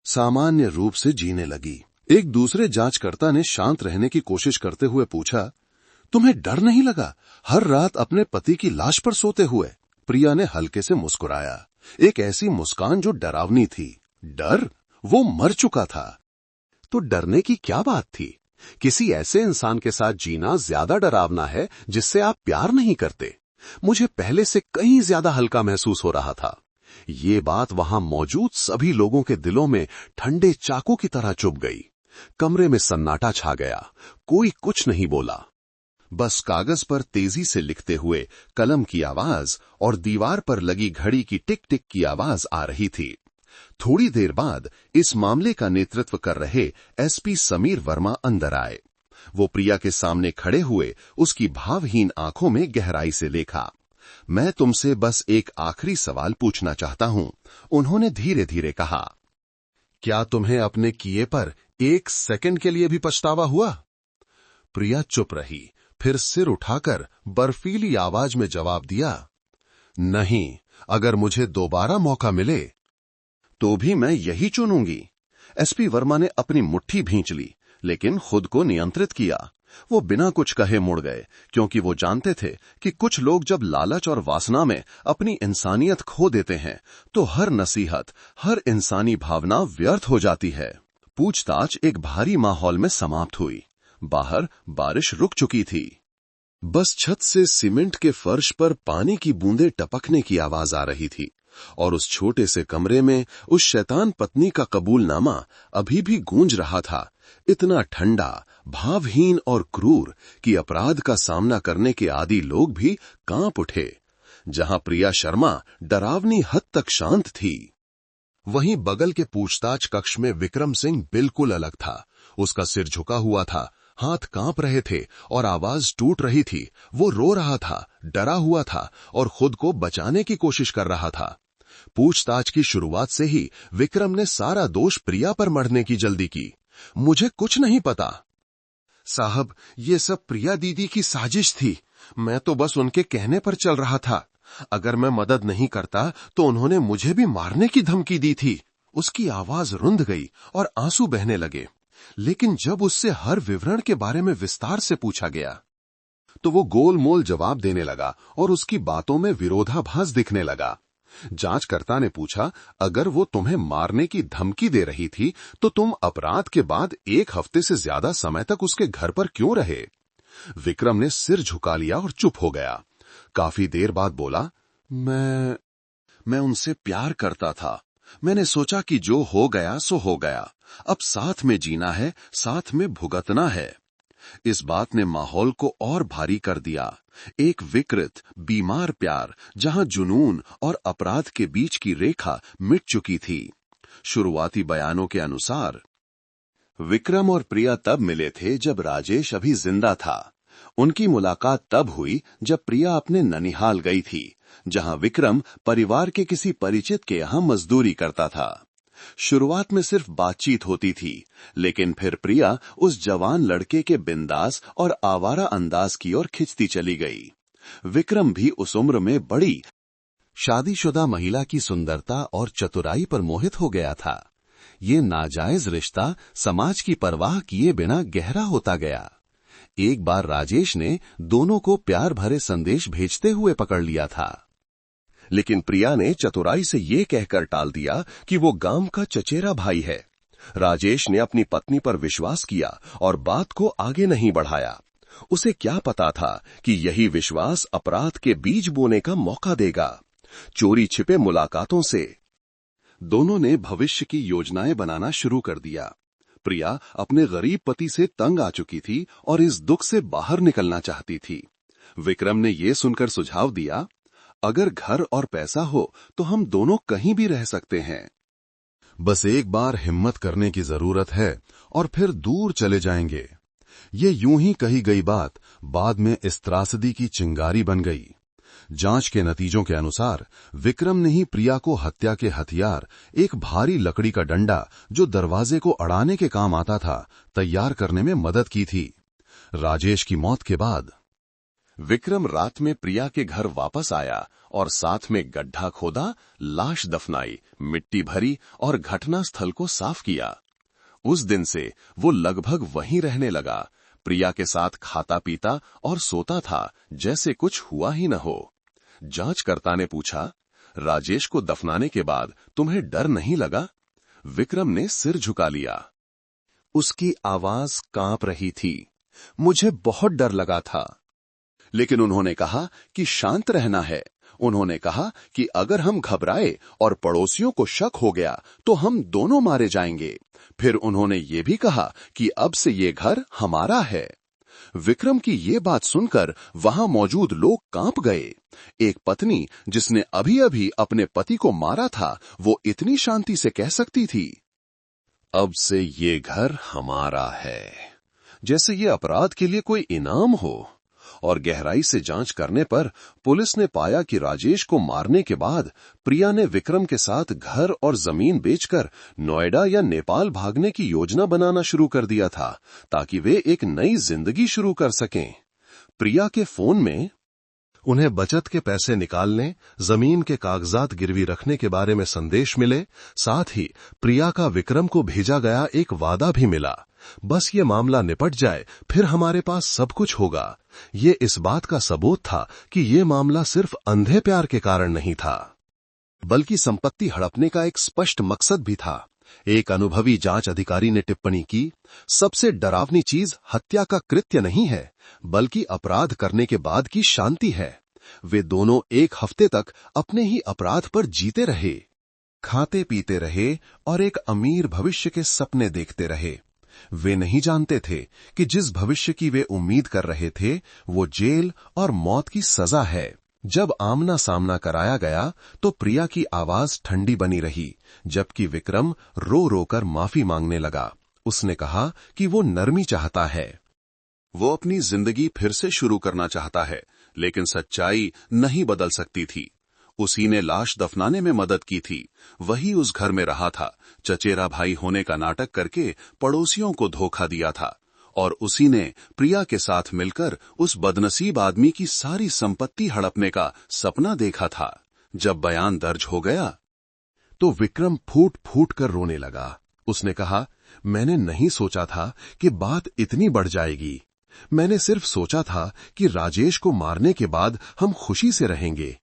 सामान्य रूप से जीने लगी। एक दूसरे जांचकर्ता ने शांत रहने की कोशिश करते हुए पूछा, तुम्हें डर नहीं लगा हर रात अपने पति की लाश पर सोते हुए? प्रिया ने हल्के से मुस्कुराया, एक ऐसी मुस्कान जो डरावनी थी। डर? वो मर चुका था। तो डरने की क्या बात थी? किसी ऐसे इंसान के साथ जीना ज्यादा डरावना है जिससे आप प्यार नहीं करते। मुझे पहले से कहीं ज्यादा हल्का महसूस हो रहा था। ये बात वहां मौजूद सभी लोगों के दिलों में ठंडे चाकू की तरह चुभ गई। कमरे में सन्नाटा छा गया। कोई कुछ नहीं बोला। बस कागज पर तेजी से लिखते हुए कलम की आवाज और दीवार पर लगी घड़ी की टिक टिक की आवाज आ रही थी। थोड़ी देर बाद इस मामले का नेतृत्व कर रहे एसपी समीर वर्मा अंदर आए। वो प्रिया के सामने खड़े हुए उसकी भावहीन आंखों में गहराई से देखा। मैं तुमसे बस एक आखिरी सवाल पूछना चाहता हूं, उन्होंने धीरे धीरे कहा। क्या तुम्हें अपने किए पर 1 सेकंड के लिए भी पछतावा हुआ? प्रिया चुप रही, फिर सिर उठाकर बर्फीली आवाज में जवाब दिया, नहीं, अगर मुझे दोबारा मौका मिले तो भी मैं यही चुनूंगी। एसपी वर्मा ने अपनी मुट्ठी भींच ली, लेकिन खुद को नियंत्रित किया। वो बिना कुछ कहे मुड़ गए, क्योंकि वो जानते थे कि कुछ लोग जब लालच और वासना में अपनी इंसानियत खो देते हैं तो हर नसीहत, हर इंसानी भावना व्यर्थ हो जाती है। पूछताछ एक भारी माहौल में समाप्त हुई। बाहर बारिश रुक चुकी थी। बस छत से सीमेंट के फर्श पर पानी की बूंदें टपकने की आवाज आ रही थी और उस छोटे से कमरे में उस शैतान पत्नी का कबूलनामा अभी भी गूंज रहा था, इतना ठंडा, भावहीन और क्रूर कि अपराध का सामना करने के आदी लोग भी कांप उठे। जहां प्रिया शर्मा डरावनी हद तक शांत थी, वहीं बगल के पूछताछ कक्ष में विक्रम सिंह बिल्कुल अलग था। उसका सिर झुका हुआ था, हाथ कांप रहे थे और आवाज टूट रही थी। वो रो रहा था, डरा हुआ था और खुद को बचाने की कोशिश कर रहा था। पूछताछ की शुरुआत से ही विक्रम ने सारा दोष प्रिया पर मढ़ने की जल्दी की। मुझे कुछ नहीं पता साहब, ये सब प्रिया दीदी की साजिश थी। मैं तो बस उनके कहने पर चल रहा था। अगर मैं मदद नहीं करता तो उन्होंने मुझे भी मारने की धमकी दी थी। उसकी आवाज रुंध गई और आंसू बहने लगे। लेकिन जब उससे हर विवरण के बारे में विस्तार से पूछा गया तो वो गोलमोल जवाब देने लगा और उसकी बातों में विरोधाभास दिखने लगा। जांचकर्ता ने पूछा, अगर वो तुम्हें मारने की धमकी दे रही थी तो तुम अपराध के बाद 1 हफ्ते से ज्यादा समय तक उसके घर पर क्यों रहे? विक्रम ने सिर झुका लिया और चुप हो गया। काफी देर बाद बोला, मैं उनसे प्यार करता था। मैंने सोचा कि जो हो गया सो हो गया। अब साथ में जीना है, साथ में भुगतना है। इस बात ने माहौल को और भारी कर दिया। एक विकृत, बीमार प्यार जहां जुनून और अपराध के बीच की रेखा मिट चुकी थी। शुरुआती बयानों के अनुसार विक्रम और प्रिया तब मिले थे जब राजेश अभी जिंदा था। उनकी मुलाकात तब हुई जब प्रिया अपने ननिहाल गई थी, जहां विक्रम परिवार के किसी परिचित के यहां मजदूरी करता था। शुरुआत में सिर्फ बातचीत होती थी, लेकिन फिर प्रिया उस जवान लड़के के बिंदास और आवारा अंदाज की ओर खिंचती चली गई। विक्रम भी उस उम्र में बड़ी शादीशुदा महिला की सुंदरता और चतुराई पर मोहित हो गया था। ये नाजायज रिश्ता समाज की परवाह किए बिना गहरा होता गया। एक बार राजेश ने दोनों को प्यार भरे संदेश भेजते हुए पकड़ लिया था, लेकिन प्रिया ने चतुराई से ये कहकर टाल दिया कि वो गांव का चचेरा भाई है। राजेश ने अपनी पत्नी पर विश्वास किया और बात को आगे नहीं बढ़ाया। उसे क्या पता था कि यही विश्वास अपराध के बीज बोने का मौका देगा। चोरी छिपे मुलाकातों से दोनों ने भविष्य की योजनाएं बनाना शुरू कर दिया। प्रिया अपने गरीब पति से तंग आ चुकी थी और इस दुख से बाहर निकलना चाहती थी। विक्रम ने यह सुनकर सुझाव दिया, अगर घर और पैसा हो तो हम दोनों कहीं भी रह सकते हैं। बस एक बार हिम्मत करने की जरूरत है और फिर दूर चले जाएंगे। ये यूं ही कही गई बात बाद में इस त्रासदी की चिंगारी बन गई। जांच के नतीजों के अनुसार विक्रम ने ही प्रिया को हत्या के हथियार, एक भारी लकड़ी का डंडा जो दरवाजे को अड़ाने के काम आता था, तैयार करने में मदद की थी। राजेश की मौत के बाद विक्रम रात में प्रिया के घर वापस आया और साथ में गड्ढा खोदा, लाश दफनाई, मिट्टी भरी और घटना स्थल को साफ किया। उस दिन से वो लगभग वहीं रहने लगा, प्रिया के साथ खाता पीता और सोता था जैसे कुछ हुआ ही न हो। जांचकर्ता ने पूछा, राजेश को दफनाने के बाद तुम्हें डर नहीं लगा? विक्रम ने सिर झुका लिया। उसकी आवाज कांप रही थी। मुझे बहुत डर लगा था, लेकिन उन्होंने कहा कि शांत रहना है। उन्होंने कहा कि अगर हम घबराए और पड़ोसियों को शक हो गया तो हम दोनों मारे जाएंगे। फिर उन्होंने ये भी कहा कि अब से ये घर हमारा है। विक्रम की ये बात सुनकर वहां मौजूद लोग कांप गए। एक पत्नी जिसने अभी अभी अपने पति को मारा था, वो इतनी शांति से कह सकती थी, अब से ये घर हमारा है, जैसे ये अपराध के लिए कोई इनाम हो। और गहराई से जांच करने पर पुलिस ने पाया कि राजेश को मारने के बाद प्रिया ने विक्रम के साथ घर और जमीन बेचकर नोएडा या नेपाल भागने की योजना बनाना शुरू कर दिया था, ताकि वे एक नई जिंदगी शुरू कर सकें। प्रिया के फोन में उन्हें बचत के पैसे निकालने, जमीन के कागजात गिरवी रखने के बारे में संदेश मिले। साथ ही प्रिया का विक्रम को भेजा गया एक वादा भी मिला, बस ये मामला निपट जाए फिर हमारे पास सब कुछ होगा। ये इस बात का सबूत था कि ये मामला सिर्फ अंधे प्यार के कारण नहीं था, बल्कि संपत्ति हड़पने का एक स्पष्ट मकसद भी था। एक अनुभवी जांच अधिकारी ने टिप्पणी की, सबसे डरावनी चीज हत्या का कृत्य नहीं है, बल्कि अपराध करने के बाद की शांति है। वे दोनों एक हफ्ते तक अपने ही अपराध पर जीते रहे, खाते पीते रहे और एक अमीर भविष्य के सपने देखते रहे। वे नहीं जानते थे कि जिस भविष्य की वे उम्मीद कर रहे थे, वो जेल और मौत की सजा है। जब आमना सामना कराया गया तो प्रिया की आवाज ठंडी बनी रही, जबकि विक्रम रो रो कर माफी मांगने लगा। उसने कहा कि वो नरमी चाहता है, वो अपनी जिंदगी फिर से शुरू करना चाहता है, लेकिन सच्चाई नहीं बदल सकती थी। उसी ने लाश दफनाने में मदद की थी, वही उस घर में रहा था, चचेरा भाई होने का नाटक करके पड़ोसियों को धोखा दिया था, और उसी ने प्रिया के साथ मिलकर उस बदनसीब आदमी की सारी संपत्ति हड़पने का सपना देखा था। जब बयान दर्ज हो गया तो विक्रम फूट फूट कर रोने लगा। उसने कहा, मैंने नहीं सोचा था कि बात इतनी बढ़ जाएगी। मैंने सिर्फ सोचा था कि राजेश को मारने के बाद हम खुशी से रहेंगे,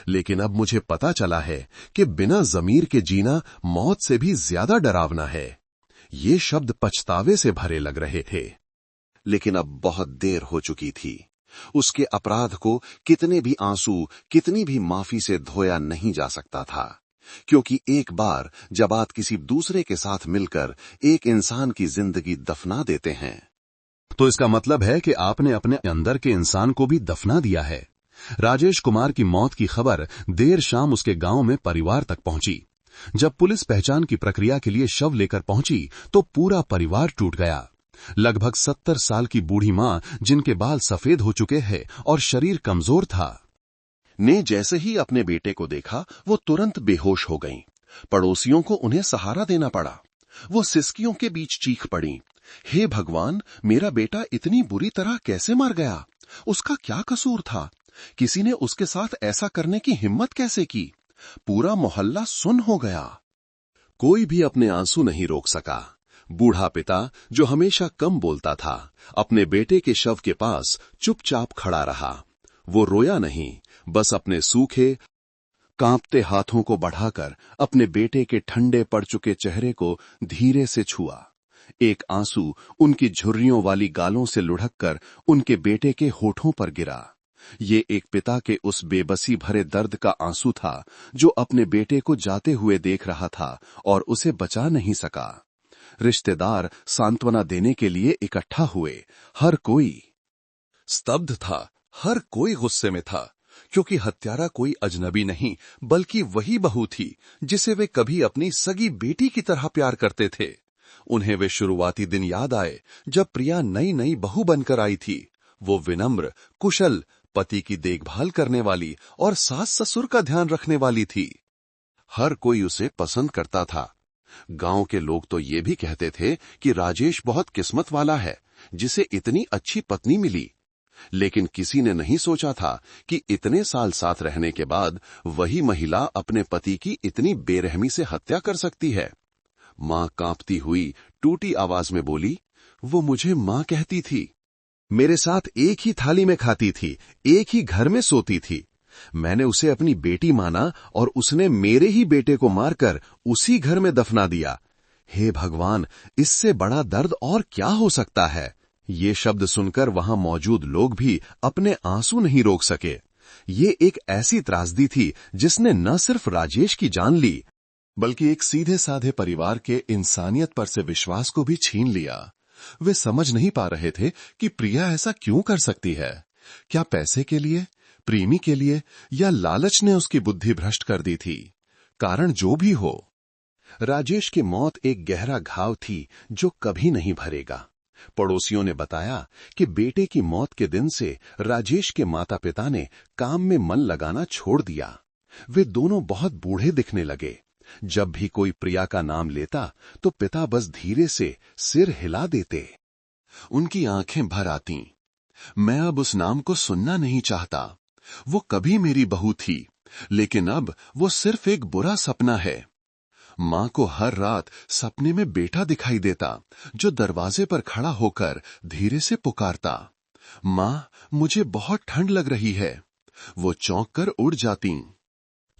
लेकिन अब मुझे पता चला है कि बिना जमीर के जीना मौत से भी ज्यादा डरावना है। ये शब्द पछतावे से भरे लग रहे थे, लेकिन अब बहुत देर हो चुकी थी। उसके अपराध को कितने भी आंसू, कितनी भी माफी से धोया नहीं जा सकता था, क्योंकि एक बार जब आप किसी दूसरे के साथ मिलकर एक इंसान की जिंदगी दफना देते हैं, तो इसका मतलब है कि आपने अपने अंदर के इंसान को भी दफना दिया है। राजेश कुमार की मौत की खबर देर शाम उसके गांव में परिवार तक पहुंची। जब पुलिस पहचान की प्रक्रिया के लिए शव लेकर पहुंची तो पूरा परिवार टूट गया। लगभग 70 साल की बूढ़ी मां, जिनके बाल सफेद हो चुके हैं और शरीर कमजोर था, ने जैसे ही अपने बेटे को देखा वो तुरंत बेहोश हो गईं। पड़ोसियों को उन्हें सहारा देना पड़ा। वो सिसकियों के बीच चीख पड़ी, हे भगवान, मेरा बेटा इतनी बुरी तरह कैसे मर गया? उसका क्या कसूर था? किसी ने उसके साथ ऐसा करने की हिम्मत कैसे की? पूरा मोहल्ला सुन्न हो गया। कोई भी अपने आंसू नहीं रोक सका। बूढ़ा पिता, जो हमेशा कम बोलता था, अपने बेटे के शव के पास चुपचाप खड़ा रहा। वो रोया नहीं, बस अपने सूखे, कांपते हाथों को बढ़ाकर अपने बेटे के ठंडे पड़ चुके चेहरे को धीरे से छुआ। एक आंसू उनकी झुर्रियों वाली गालों से लुढ़ककर उनके बेटे के होठों पर गिरा। ये एक पिता के उस बेबसी भरे दर्द का आंसू था जो अपने बेटे को जाते हुए देख रहा था और उसे बचा नहीं सका। रिश्तेदार सांत्वना देने के लिए इकट्ठा हुए। हर कोई स्तब्ध था, हर कोई गुस्से में था, क्योंकि हत्यारा कोई अजनबी नहीं बल्कि वही बहू थी जिसे वे कभी अपनी सगी बेटी की तरह प्यार करते थे। उन्हें वे शुरुआती दिन याद आए जब प्रिया नई नई बहू बनकर आई थी। वो विनम्र, कुशल, पति की देखभाल करने वाली और सास ससुर का ध्यान रखने वाली थी। हर कोई उसे पसंद करता था। गांव के लोग तो ये भी कहते थे कि राजेश बहुत किस्मत वाला है जिसे इतनी अच्छी पत्नी मिली। लेकिन किसी ने नहीं सोचा था कि इतने साल साथ रहने के बाद वही महिला अपने पति की इतनी बेरहमी से हत्या कर सकती है। मां कांपती हुई टूटी आवाज में बोली, वो मुझे मां कहती थी, मेरे साथ एक ही थाली में खाती थी, एक ही घर में सोती थी। मैंने उसे अपनी बेटी माना और उसने मेरे ही बेटे को मारकर उसी घर में दफना दिया। हे भगवान, इससे बड़ा दर्द और क्या हो सकता है? ये शब्द सुनकर वहां मौजूद लोग भी अपने आंसू नहीं रोक सके। ये एक ऐसी त्रासदी थी जिसने न सिर्फ राजेश की जान ली, बल्कि एक सीधे साधे परिवार के इंसानियत पर से विश्वास को भी छीन लिया। वे समझ नहीं पा रहे थे कि प्रिया ऐसा क्यों कर सकती है। क्या पैसे के लिए, प्रेमी के लिए, या लालच ने उसकी बुद्धि भ्रष्ट कर दी थी? कारण जो भी हो, राजेश की मौत एक गहरा घाव थी जो कभी नहीं भरेगा। पड़ोसियों ने बताया कि बेटे की मौत के दिन से राजेश के माता पिता ने काम में मन लगाना छोड़ दिया। वे दोनों बहुत बूढ़े दिखने लगे। जब भी कोई प्रिया का नाम लेता तो पिता बस धीरे से सिर हिला देते। उनकी आंखें भर आतीं। मैं अब उस नाम को सुनना नहीं चाहता। वो कभी मेरी बहू थी, लेकिन अब वो सिर्फ एक बुरा सपना है। मां को हर रात सपने में बेटा दिखाई देता जो दरवाजे पर खड़ा होकर धीरे से पुकारता, मां, मुझे बहुत ठंड लग रही है। वो चौंक कर उड़ जाती,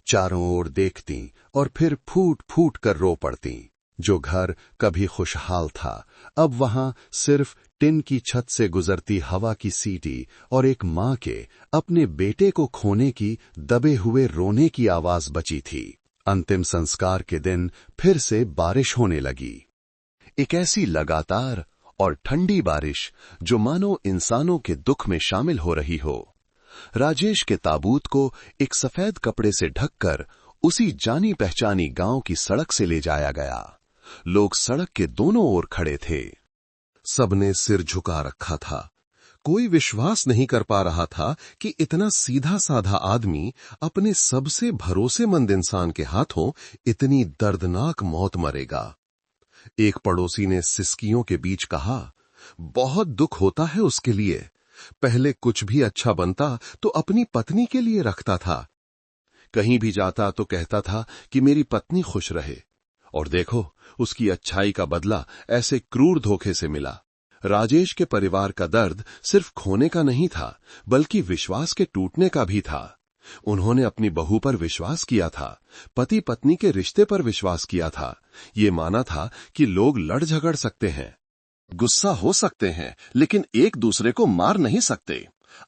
चारों ओर देखती और फिर फूट फूट कर रो पड़ती। जो घर कभी खुशहाल था, अब वहां सिर्फ टिन की छत से गुजरती हवा की सीटी और एक मां के अपने बेटे को खोने की दबे हुए रोने की आवाज बची थी। अंतिम संस्कार के दिन फिर से बारिश होने लगी। एक ऐसी लगातार और ठंडी बारिश जो मानो इंसानों के दुख में शामिल हो रही हो। राजेश के ताबूत को एक सफेद कपड़े से ढककर उसी जानी पहचानी गांव की सड़क से ले जाया गया। लोग सड़क के दोनों ओर खड़े थे। सबने सिर झुका रखा था। कोई विश्वास नहीं कर पा रहा था कि इतना सीधा साधा आदमी अपने सबसे भरोसेमंद इंसान के हाथों इतनी दर्दनाक मौत मरेगा। एक पड़ोसी ने सिसकियों के बीच कहा, बहुत दुख होता है उसके लिए। पहले कुछ भी अच्छा बनता तो अपनी पत्नी के लिए रखता था। कहीं भी जाता तो कहता था कि मेरी पत्नी खुश रहे, और देखो उसकी अच्छाई का बदला ऐसे क्रूर धोखे से मिला। राजेश के परिवार का दर्द सिर्फ खोने का नहीं था, बल्कि विश्वास के टूटने का भी था। उन्होंने अपनी बहू पर विश्वास किया था, पति पत्नी के रिश्ते पर विश्वास किया था। ये माना था कि लोग लड़ झगड़ सकते हैं, गुस्सा हो सकते हैं, लेकिन एक दूसरे को मार नहीं सकते।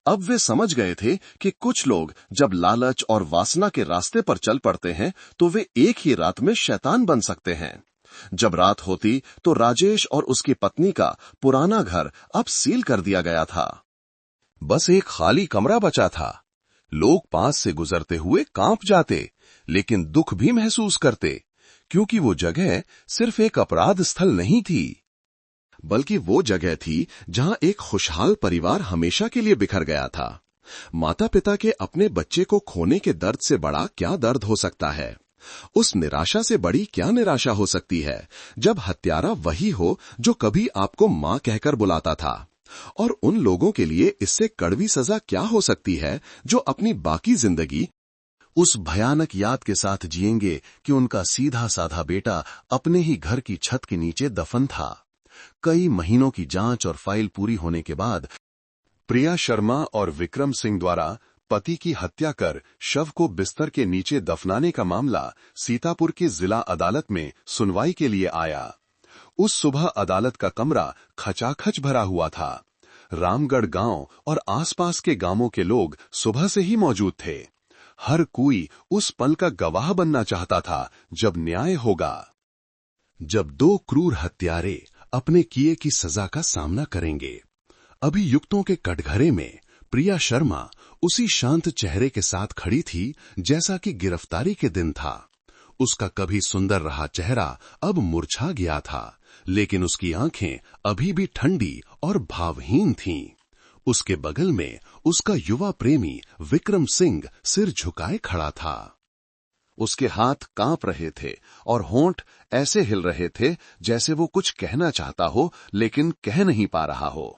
अब वे समझ गए थे कि कुछ लोग जब लालच और वासना के रास्ते पर चल पड़ते हैं तो वे एक ही रात में शैतान बन सकते हैं। जब रात होती तो राजेश और उसकी पत्नी का पुराना घर अब सील कर दिया गया था। बस एक खाली कमरा बचा था। लोग पास से गुजरते हुए कांप जाते, लेकिन दुख भी महसूस करते, क्योंकि वो जगह सिर्फ एक अपराध स्थल नहीं थी, बल्कि वो जगह थी जहां एक खुशहाल परिवार हमेशा के लिए बिखर गया था। माता पिता के अपने बच्चे को खोने के दर्द से बड़ा क्या दर्द हो सकता है। उस निराशा से बड़ी क्या निराशा हो सकती है जब हत्यारा वही हो जो कभी आपको मां कहकर बुलाता था। और उन लोगों के लिए इससे कड़वी सजा क्या हो सकती है जो अपनी बाकी जिंदगी उस भयानक याद के साथ जिएंगे कि उनका सीधा साधा बेटा अपने ही घर की छत के नीचे दफन था। कई महीनों की जांच और फाइल पूरी होने के बाद प्रिया शर्मा और विक्रम सिंह द्वारा पति की हत्या कर शव को बिस्तर के नीचे दफनाने का मामला सीतापुर की जिला अदालत में सुनवाई के लिए आया। उस सुबह अदालत का कमरा खचाखच भरा हुआ था। रामगढ़ गांव और आसपास के गांवों के लोग सुबह से ही मौजूद थे। हर कोई उस पल का गवाह बनना चाहता था जब न्याय होगा, जब दो क्रूर हत्यारे अपने किए की सजा का सामना करेंगे। अभियुक्तों के कटघरे में प्रिया शर्मा उसी शांत चेहरे के साथ खड़ी थी जैसा कि गिरफ्तारी के दिन था। उसका कभी सुंदर रहा चेहरा अब मुरझा गया था, लेकिन उसकी आंखें अभी भी ठंडी और भावहीन थीं। उसके बगल में उसका युवा प्रेमी विक्रम सिंह सिर झुकाए खड़ा था। उसके हाथ कांप रहे थे और होंठ ऐसे हिल रहे थे जैसे वो कुछ कहना चाहता हो लेकिन कह नहीं पा रहा हो।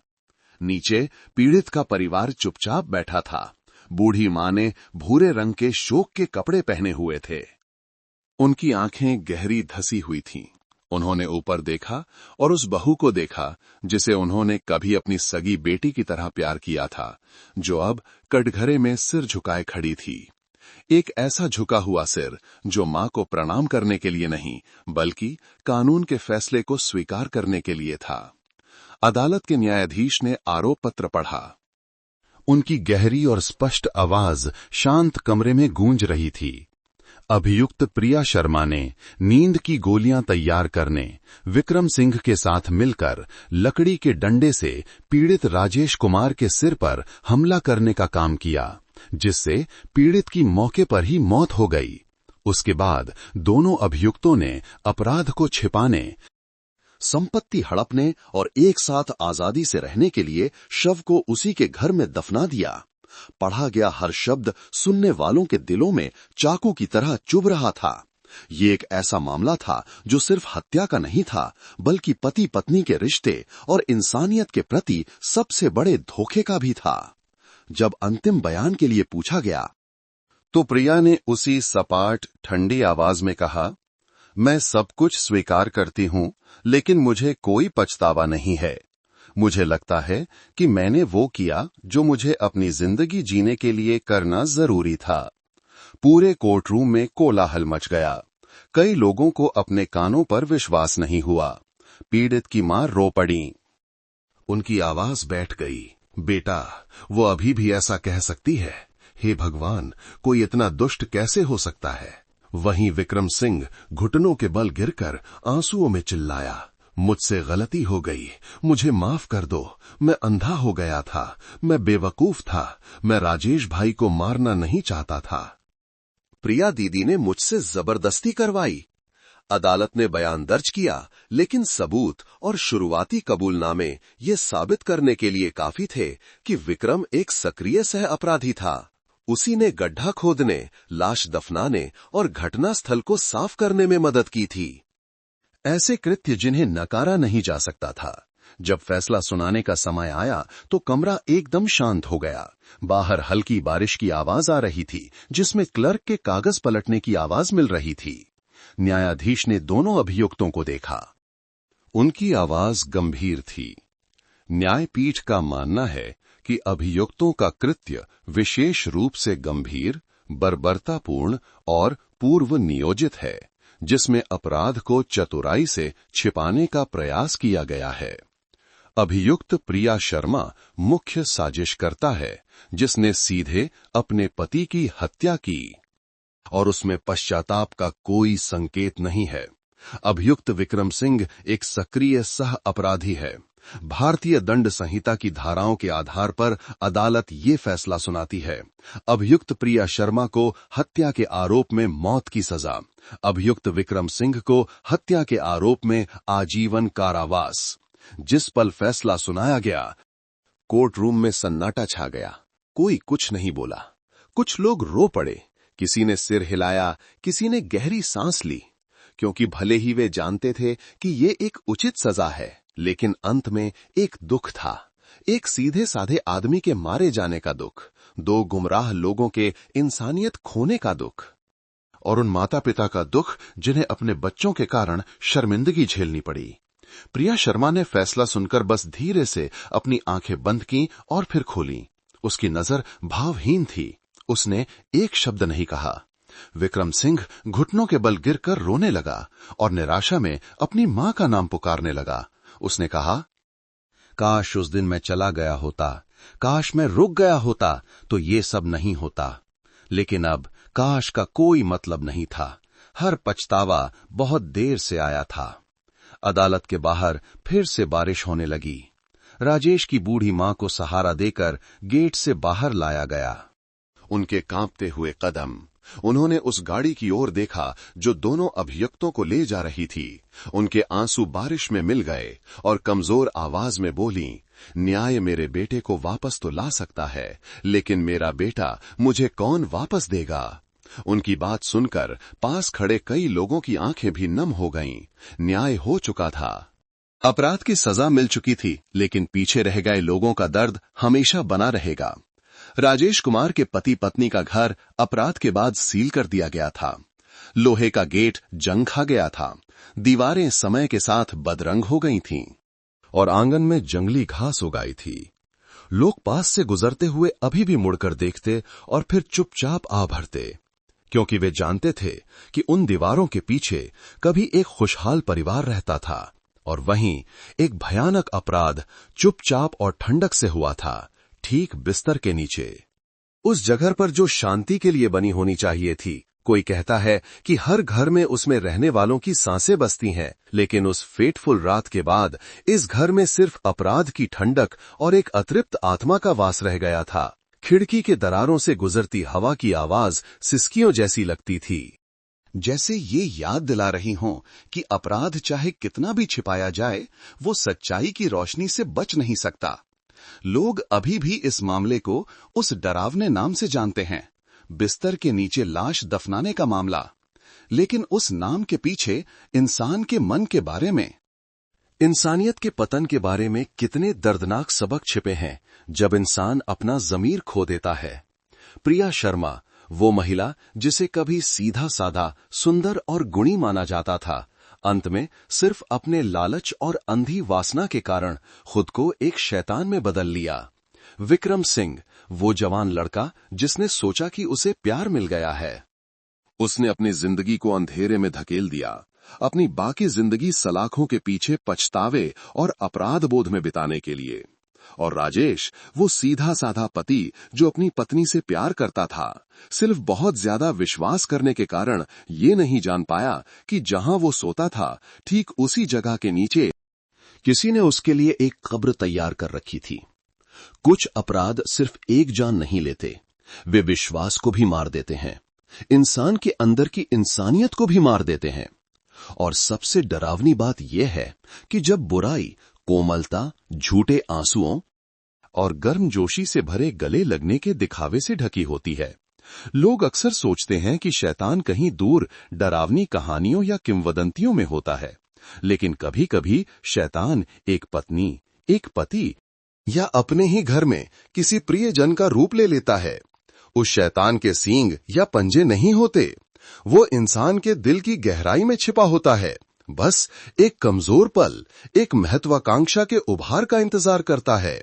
नीचे पीड़ित का परिवार चुपचाप बैठा था। बूढ़ी मां ने भूरे रंग के शोक के कपड़े पहने हुए थे। उनकी आंखें गहरी धसी हुई थीं। उन्होंने ऊपर देखा और उस बहू को देखा जिसे उन्होंने कभी अपनी सगी बेटी की तरह प्यार किया था, जो अब कटघरे में सिर झुकाए खड़ी थी। एक ऐसा झुका हुआ सिर जो मां को प्रणाम करने के लिए नहीं बल्कि कानून के फैसले को स्वीकार करने के लिए था। अदालत के न्यायाधीश ने आरोप पत्र पढ़ा। उनकी गहरी और स्पष्ट आवाज शांत कमरे में गूंज रही थी। अभियुक्त प्रिया शर्मा ने नींद की गोलियां तैयार करने विक्रम सिंह के साथ मिलकर लकड़ी के डंडे से पीड़ित राजेश कुमार के सिर पर हमला करने का काम किया, जिससे पीड़ित की मौके पर ही मौत हो गई। उसके बाद दोनों अभियुक्तों ने अपराध को छिपाने, संपत्ति हड़पने और एक साथ आजादी से रहने के लिए शव को उसी के घर में दफना दिया। पढ़ा गया हर शब्द सुनने वालों के दिलों में चाकू की तरह चुभ रहा था। ये एक ऐसा मामला था जो सिर्फ हत्या का नहीं था बल्कि पति पत्नी के रिश्ते और इंसानियत के प्रति सबसे बड़े धोखे का भी था। जब अंतिम बयान के लिए पूछा गया तो प्रिया ने उसी सपाट ठंडी आवाज में कहा, मैं सब कुछ स्वीकार करती हूं, लेकिन मुझे कोई पछतावा नहीं है। मुझे लगता है कि मैंने वो किया जो मुझे अपनी जिंदगी जीने के लिए करना जरूरी था। पूरे कोर्टरूम में कोलाहल मच गया। कई लोगों को अपने कानों पर विश्वास नहीं हुआ। पीड़ित की मां रो पड़ी। उनकी आवाज बैठ गई। बेटा, वो अभी भी ऐसा कह सकती है। हे भगवान, कोई इतना दुष्ट कैसे हो सकता है। वहीं विक्रम सिंह घुटनों के बल गिरकर आंसुओं में चिल्लाया, मुझसे गलती हो गई, मुझे माफ कर दो। मैं अंधा हो गया था, मैं बेवकूफ था, मैं राजेश भाई को मारना नहीं चाहता था। प्रिया दीदी ने मुझसे जबरदस्ती करवाई। अदालत ने बयान दर्ज किया, लेकिन सबूत और शुरुआती कबूलनामे ये साबित करने के लिए काफी थे कि विक्रम एक सक्रिय सह अपराधी था। उसी ने गड्ढा खोदने, लाश दफनाने और घटनास्थल को साफ करने में मदद की थी। ऐसे कृत्य जिन्हें नकारा नहीं जा सकता था। जब फैसला सुनाने का समय आया तो कमरा एकदम शांत हो गया। बाहर हल्की बारिश की आवाज आ रही थी, जिसमें क्लर्क के कागज पलटने की आवाज मिल रही थी। न्यायाधीश ने दोनों अभियुक्तों को देखा। उनकी आवाज गंभीर थी। न्यायपीठ का मानना है कि अभियुक्तों का कृत्य विशेष रूप से गंभीर, बर्बरतापूर्ण और पूर्व नियोजित है, जिसमें अपराध को चतुराई से छिपाने का प्रयास किया गया है। अभियुक्त प्रिया शर्मा मुख्य साजिशकर्ता है, जिसने सीधे अपने पति की हत्या की और उसमें पश्चाताप का कोई संकेत नहीं है। अभियुक्त विक्रम सिंह एक सक्रिय सह अपराधी है। भारतीय दंड संहिता की धाराओं के आधार पर अदालत ये फैसला सुनाती है। अभियुक्त प्रिया शर्मा को हत्या के आरोप में मौत की सजा, अभियुक्त विक्रम सिंह को हत्या के आरोप में आजीवन कारावास। जिस पल फैसला सुनाया गया, कोर्ट रूम में सन्नाटा छा गया। कोई कुछ नहीं बोला। कुछ लोग रो पड़े, किसी ने सिर हिलाया, किसी ने गहरी सांस ली, क्योंकि भले ही वे जानते थे कि ये एक उचित सजा है, लेकिन अंत में एक दुख था, एक सीधे साधे आदमी के मारे जाने का दुख, दो गुमराह लोगों के इंसानियत खोने का दुख, और उन माता पिता का दुख जिन्हें अपने बच्चों के कारण शर्मिंदगी झेलनी पड़ी। प्रिया शर्मा ने फैसला सुनकर बस धीरे से अपनी आंखें बंद की और फिर खोली। उसकी नजर भावहीन थी। उसने एक शब्द नहीं कहा। विक्रम सिंह घुटनों के बल गिरकर रोने लगा और निराशा में अपनी मां का नाम पुकारने लगा। उसने कहा, काश उस दिन मैं चला गया होता, काश मैं रुक गया होता तो ये सब नहीं होता। लेकिन अब काश का कोई मतलब नहीं था। हर पछतावा बहुत देर से आया था। अदालत के बाहर फिर से बारिश होने लगी। राजेश की बूढ़ी मां को सहारा देकर गेट से बाहर लाया गया। उनके कांपते हुए कदम, उन्होंने उस गाड़ी की ओर देखा जो दोनों अभियुक्तों को ले जा रही थी। उनके आंसू बारिश में मिल गए और कमजोर आवाज में बोली, न्याय मेरे बेटे को वापस तो ला सकता है, लेकिन मेरा बेटा मुझे कौन वापस देगा। उनकी बात सुनकर पास खड़े कई लोगों की आंखें भी नम हो गईं। न्याय हो चुका था, अपराध की सजा मिल चुकी थी, लेकिन पीछे रह गए लोगों का दर्द हमेशा बना रहेगा। राजेश कुमार के पति पत्नी का घर अपराध के बाद सील कर दिया गया था। लोहे का गेट जंग खा गया था, दीवारें समय के साथ बदरंग हो गई थीं और आंगन में जंगली घास उगाई थी। लोग पास से गुजरते हुए अभी भी मुड़कर देखते और फिर चुपचाप आ भरते, क्योंकि वे जानते थे कि उन दीवारों के पीछे कभी एक खुशहाल परिवार रहता था और वहीं एक भयानक अपराध चुपचाप और ठंडक से हुआ था, ठीक बिस्तर के नीचे। उस जगह पर जो शांति के लिए बनी होनी चाहिए थी। कोई कहता है कि हर घर में उसमें रहने वालों की सांसें बसती हैं, लेकिन उस फेटफुल रात के बाद इस घर में सिर्फ अपराध की ठंडक और एक अतृप्त आत्मा का वास रह गया था। खिड़की के दरारों से गुजरती हवा की आवाज सिसकियों जैसी लगती थी, जैसे ये याद दिला रही हों कि अपराध चाहे कितना भी छिपाया जाए, वो सच्चाई की रोशनी से बच नहीं सकता। लोग अभी भी इस मामले को उस डरावने नाम से जानते हैं, बिस्तर के नीचे लाश दफनाने का मामला। लेकिन उस नाम के पीछे इंसान के मन के बारे में, इंसानियत के पतन के बारे में कितने दर्दनाक सबक छिपे हैं जब इंसान अपना ज़मीर खो देता है। प्रिया शर्मा, वो महिला जिसे कभी सीधा साधा, सुंदर और गुणी माना जाता था, अंत में सिर्फ अपने लालच और अंधी वासना के कारण खुद को एक शैतान में बदल लिया। विक्रम सिंह, वो जवान लड़का जिसने सोचा कि उसे प्यार मिल गया है, उसने अपनी जिंदगी को अंधेरे में धकेल दिया, अपनी बाकी जिंदगी सलाखों के पीछे पछतावे और अपराध बोध में बिताने के लिए। और राजेश, वो सीधा साधा पति जो अपनी पत्नी से प्यार करता था, सिर्फ बहुत ज्यादा विश्वास करने के कारण ये नहीं जान पाया कि जहां वो सोता था, ठीक उसी जगह के नीचे किसी ने उसके लिए एक कब्र तैयार कर रखी थी। कुछ अपराध सिर्फ एक जान नहीं लेते, वे विश्वास को भी मार देते हैं, इंसान के अंदर की इंसानियत को भी मार देते हैं। और सबसे डरावनी बात यह है कि जब बुराई कोमलता, झूठे आंसुओं और गर्मजोशी से भरे गले लगने के दिखावे से ढकी होती है। लोग अक्सर सोचते हैं कि शैतान कहीं दूर डरावनी कहानियों या किंवदंतियों में होता है, लेकिन कभी कभी शैतान एक पत्नी, एक पति या अपने ही घर में किसी प्रियजन का रूप ले लेता है। उस शैतान के सींग या पंजे नहीं होते, वो इंसान के दिल की गहराई में छिपा होता है। बस एक कमजोर पल, एक महत्वाकांक्षा के उभार का इंतजार करता है।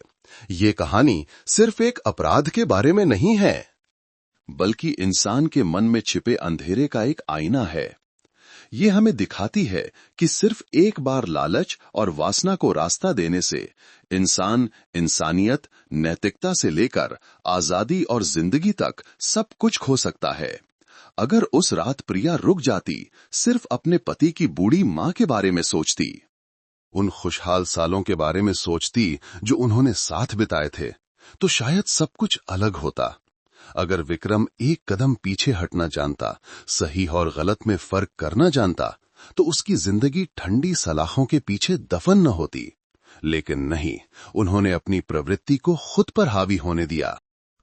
ये कहानी सिर्फ एक अपराध के बारे में नहीं है, बल्कि इंसान के मन में छिपे अंधेरे का एक आईना है। ये हमें दिखाती है कि सिर्फ एक बार लालच और वासना को रास्ता देने से इंसान इंसानियत, नैतिकता से लेकर आजादी और जिंदगी तक सब कुछ खो सकता है। अगर उस रात प्रिया रुक जाती, सिर्फ अपने पति की बूढ़ी मां के बारे में सोचती, उन खुशहाल सालों के बारे में सोचती जो उन्होंने साथ बिताए थे, तो शायद सब कुछ अलग होता। अगर विक्रम एक कदम पीछे हटना जानता, सही और गलत में फर्क करना जानता, तो उसकी जिंदगी ठंडी सलाखों के पीछे दफन न होती। लेकिन नहीं, उन्होंने अपनी प्रवृत्ति को खुद पर हावी होने दिया,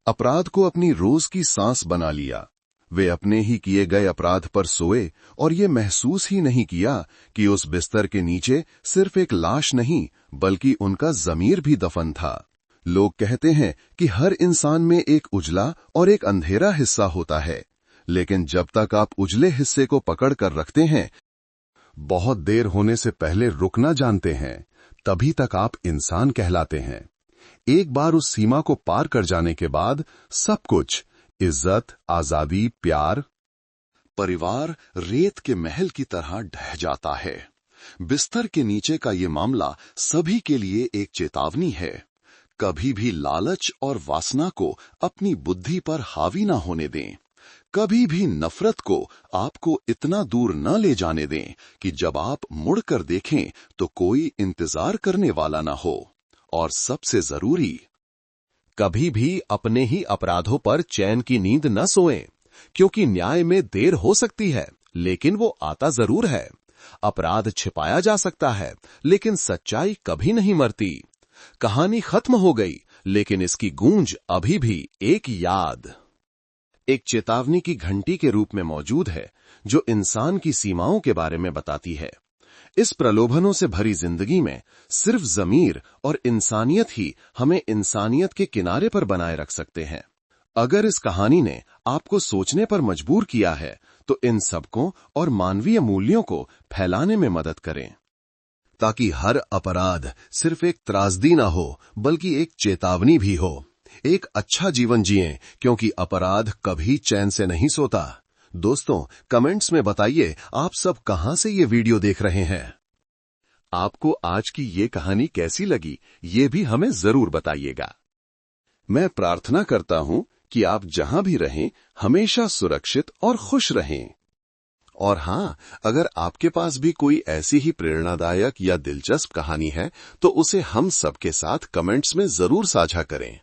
अपराध को अपनी रोज की सांस बना लिया। वे अपने ही किए गए अपराध पर सोए और ये महसूस ही नहीं किया कि उस बिस्तर के नीचे सिर्फ एक लाश नहीं बल्कि उनका ज़मीर भी दफन था। लोग कहते हैं कि हर इंसान में एक उजला और एक अंधेरा हिस्सा होता है, लेकिन जब तक आप उजले हिस्से को पकड़ कर रखते हैं, बहुत देर होने से पहले रुकना जानते हैं, तभी तक आप इंसान कहलाते हैं। एक बार उस सीमा को पार कर जाने के बाद सब कुछ, इज्जत, आजादी, प्यार, परिवार रेत के महल की तरह ढह जाता है। बिस्तर के नीचे का ये मामला सभी के लिए एक चेतावनी है। कभी भी लालच और वासना को अपनी बुद्धि पर हावी ना होने दें। कभी भी नफरत को आपको इतना दूर न ले जाने दें कि जब आप मुड़कर देखें तो कोई इंतजार करने वाला ना हो। और सबसे जरूरी, कभी भी अपने ही अपराधों पर चैन की नींद न सोएं, क्योंकि न्याय में देर हो सकती है लेकिन वो आता जरूर है। अपराध छिपाया जा सकता है लेकिन सच्चाई कभी नहीं मरती। कहानी खत्म हो गई लेकिन इसकी गूंज अभी भी एक याद, एक चेतावनी की घंटी के रूप में मौजूद है, जो इंसान की सीमाओं के बारे में बताती है। इस प्रलोभनों से भरी जिंदगी में सिर्फ ज़मीर और इंसानियत ही हमें इंसानियत के किनारे पर बनाए रख सकते हैं। अगर इस कहानी ने आपको सोचने पर मजबूर किया है तो इन सबकों और मानवीय मूल्यों को फैलाने में मदद करें, ताकि हर अपराध सिर्फ एक त्रासदी ना हो बल्कि एक चेतावनी भी हो। एक अच्छा जीवन जिएं, क्योंकि अपराध कभी चैन से नहीं सोता। दोस्तों, कमेंट्स में बताइए आप सब कहां से ये वीडियो देख रहे हैं। आपको आज की ये कहानी कैसी लगी, ये भी हमें जरूर बताइएगा। मैं प्रार्थना करता हूं कि आप जहां भी रहें हमेशा सुरक्षित और खुश रहें। और हां, अगर आपके पास भी कोई ऐसी ही प्रेरणादायक या दिलचस्प कहानी है तो उसे हम सबके साथ कमेंट्स में जरूर साझा करें।